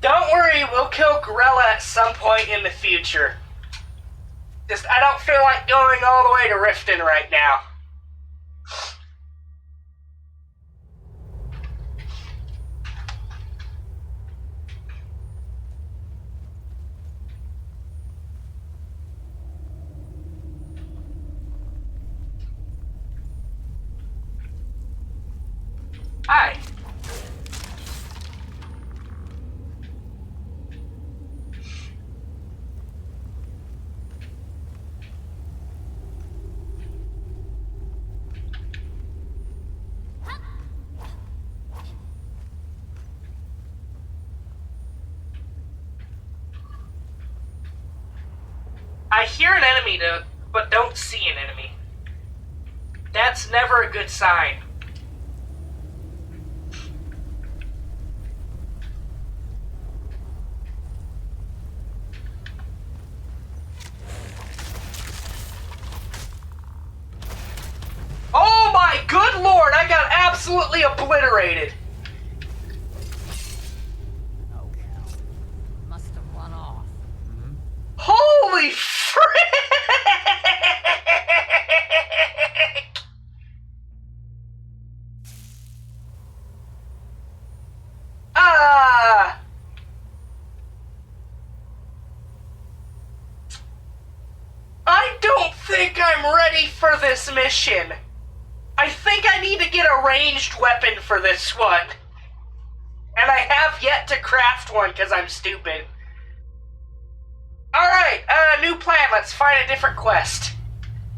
Don't worry, we'll kill Gorilla at some point in the future. Just, I don't feel like going all the way to Riften right now. Hi. I hear an enemy, but don't see an enemy. That's never a good sign. Oh my good lord, I got absolutely obliterated. Oh, must have run off. Holy frick! I don't think I'm ready for this mission. I think I need to get a ranged weapon for this one. And I have yet to craft one because I'm stupid. Alright, new plan. Let's find a different quest.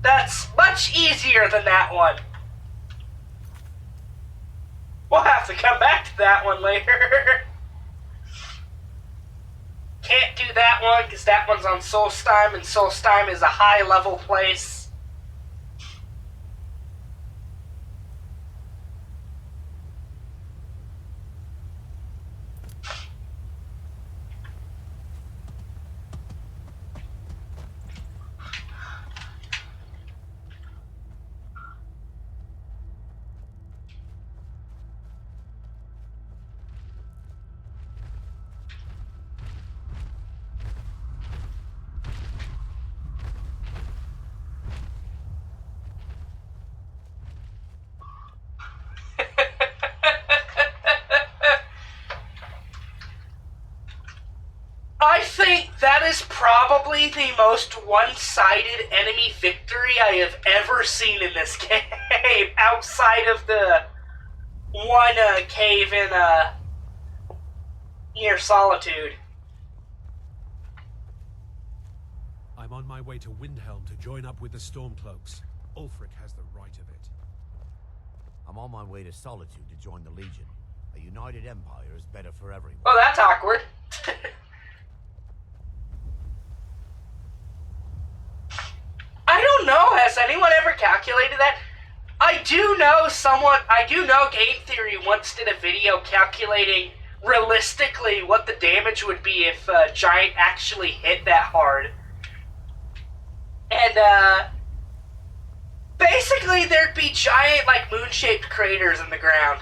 That's much easier than that one. We'll have to come back to that one later. Can't do that one because that one's on Solstheim, and Solstheim is a high-level place. I think that is probably the most one-sided enemy victory I have ever seen in this game, outside of the one cave in near Solitude. I'm on my way to Windhelm to join up with the Stormcloaks. Ulfric has the right of it. I'm on my way to Solitude to join the Legion. A united empire is better for everyone. Oh, that's awkward. calculated that. I do know Game Theory once did a video calculating realistically what the damage would be if a giant actually hit that hard. And, basically there'd be giant, like, moon-shaped craters in the ground.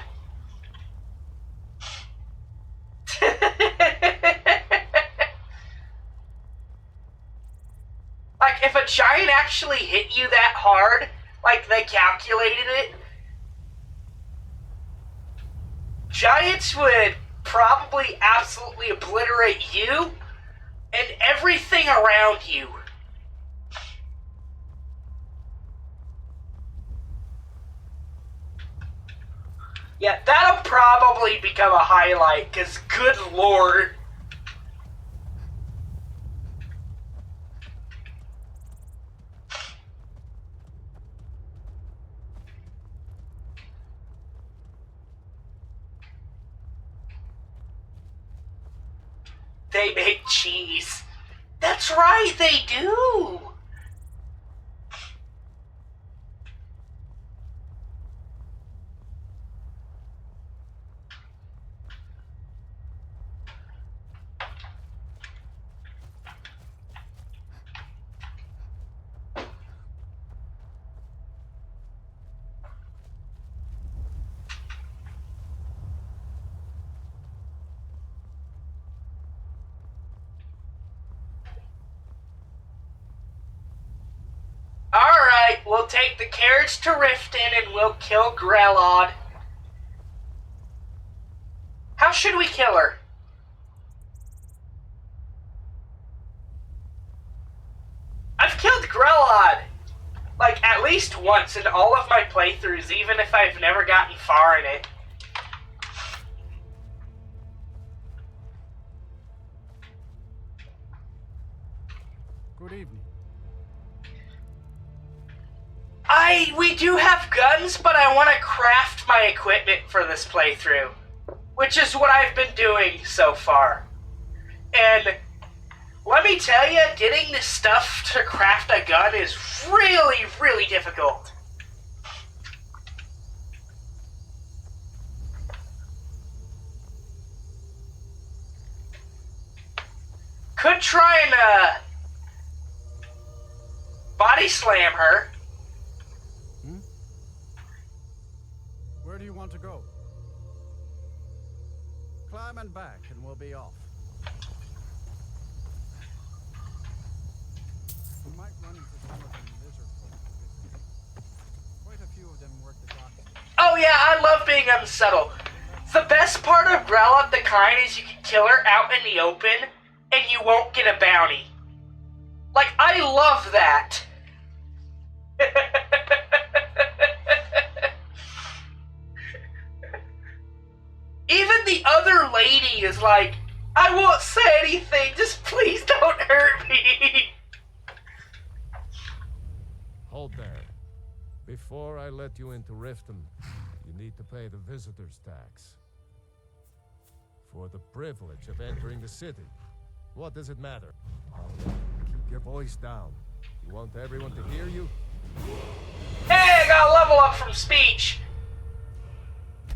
Like, if a giant actually hit you that hard, like they calculated it, giants would probably absolutely obliterate you and everything around you. Yeah, that'll probably become a highlight, because good lord. They make cheese. That's right, they do. Alright, we'll take the carriage to Riften and we'll kill Grelod. How should we kill her? I've killed Grelod, like, at least once in all of my playthroughs, even if I've never gotten far in it. Good evening. We do have guns, but I want to craft my equipment for this playthrough, which is what I've been doing so far. And let me tell you, getting this stuff to craft a gun is really, really difficult. Could try and, body slam her. Where do you want to go? Climb and back and we'll be off. We might run into some of them lizard folk. Quite a few of them work the docks. Oh yeah, I love being unsubtle. The best part of Grelod the Kind is you can kill her out in the open and you won't get a bounty. Like, I love that. Even the other lady is like, I won't say anything, just please don't hurt me. Hold there. Before I let you into Riften, you need to pay the visitor's tax. For the privilege of entering the city. What does it matter? Keep your voice down. You want everyone to hear you? Hey, I got a level up from speech.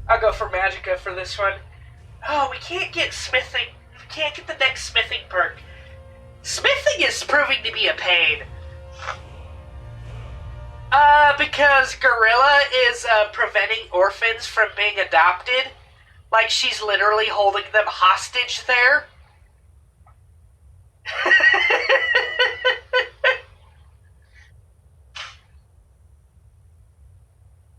I'll go for Magicka for this one. Oh, we can't get smithing. We can't get the next smithing perk. Smithing is proving to be a pain. Because Gorilla is preventing orphans from being adopted. Like she's literally holding them hostage there.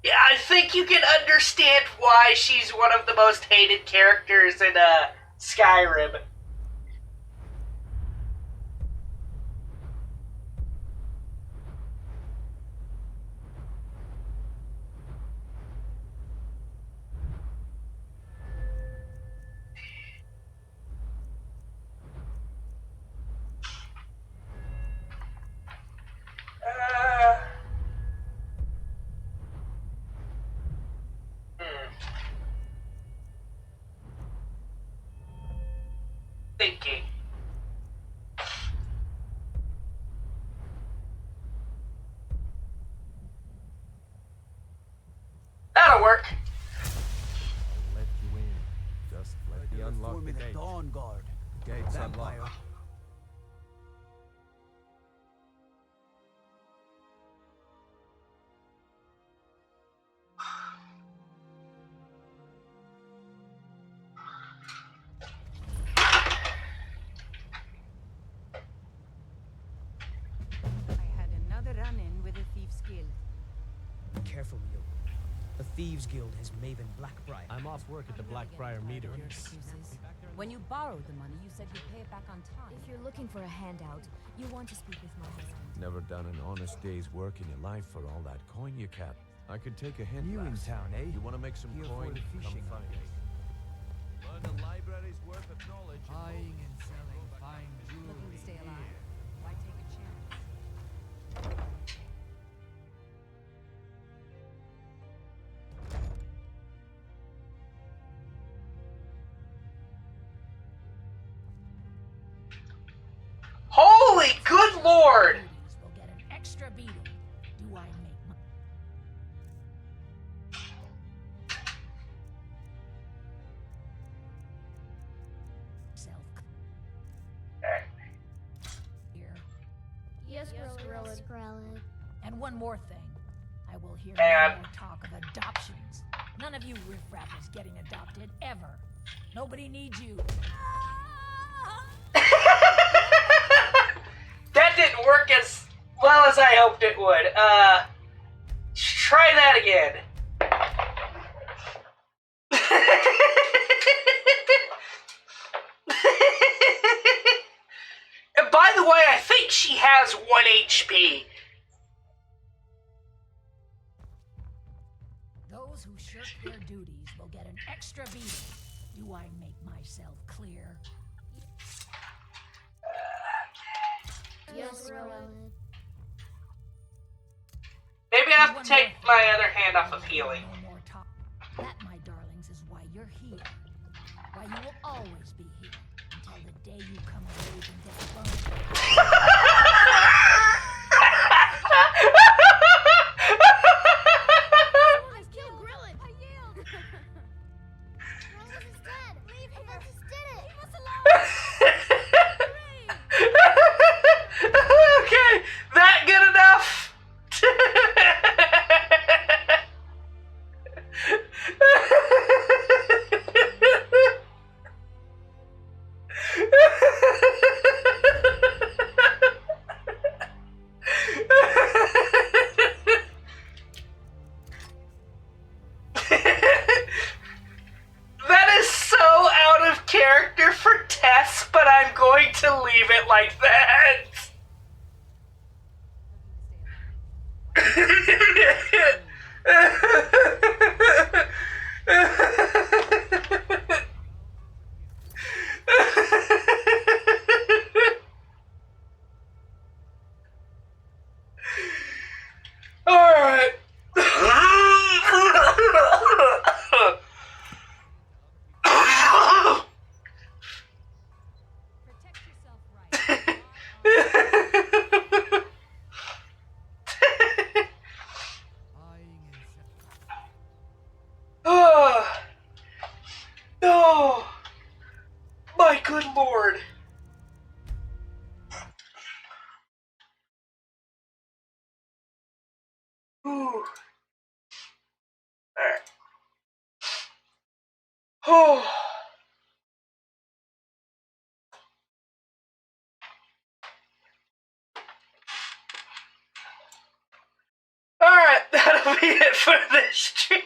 Yeah, I think you can understand why she's one of the most hated characters in Skyrim. Thinking. unlock the forming a gate. Dawn Guard. Gate's Vampire. unlocked. I had another run-in with the Thieves Guild. Be careful, Leo. The Thieves Guild has Maven Blackbriar. I'm off work at the Blackbriar meter. Your excuses. When you borrowed the money, you said you'd pay it back on time. If you're looking for a handout, you want to speak with my husband. Never done an honest day's work in your life for all that coin you kept. I could take a hint. New in lass. town, eh? You want to make some Here for coin? the Come fishing find me. Learn the library's worth of knowledge. Buying and selling fine Looking to jewelry. stay alive? Why take a chance? Holy good lord! Will get an extra beating. Do I make myself here? Yes, Skrellig. And one more thing. I will hear Man. no more talk of adoptions. None of you riffraffers getting adopted, ever. Nobody needs you. That didn't work as well as I hoped it would. Try that again. And by the way, I think she has 1 HP. Those who shirk their duties will get an extra beating. Do I make myself clear? Yes, Skrellig. Maybe I have to take my other hand off of healing. No more talk. That, my darlings, is why you're here. Why you will always be here until the day you come of age and get burned. I killed Grillin! I yield! Grillin is dead! Leave him! I just did it! Leave us alone! Okay, that good enough? That is so out of character for Tess, but I'm going to leave it like that. Alright. Protect yourself right. Oh, no. My good lord. Ooh. Alright. Oh. Alright, that'll be it for this stream.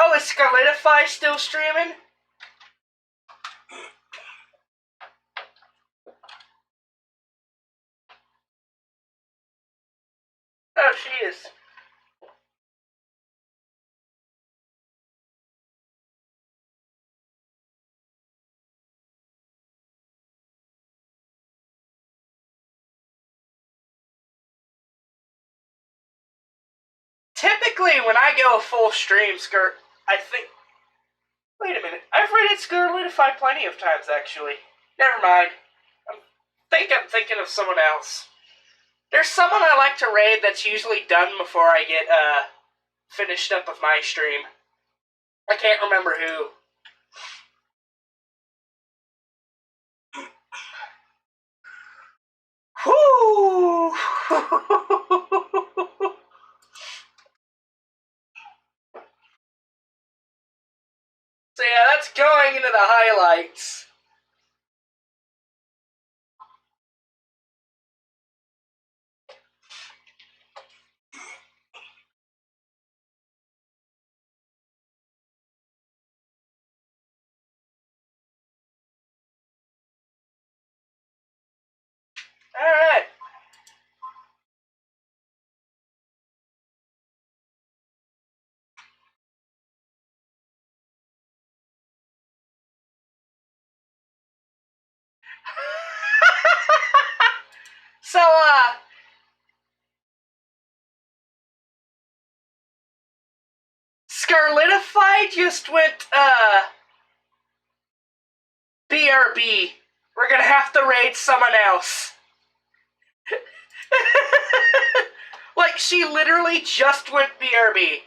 Oh, is Scarletify still streaming? Oh, she is. Typically, when I go a full stream, I think... Wait a minute. I've raided Scarletify plenty of times, actually. Never mind. I'm thinking of someone else. There's someone I like to raid that's usually done before I get, finished up with my stream. I can't remember who. yeah, that's going into the highlights. Alright. So, Scarletify just went, BRB. We're gonna have to raid someone else. Like, she literally just went BRB.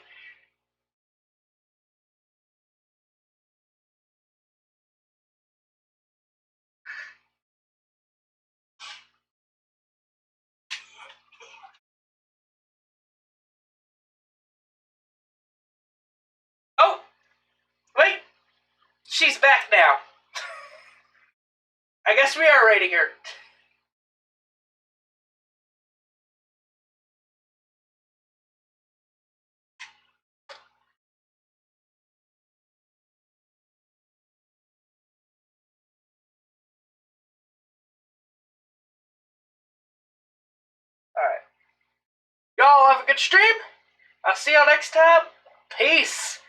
Oh! Wait! She's back now. I guess we are raiding her. Alright. Y'all have a good stream. I'll see y'all next time. Peace.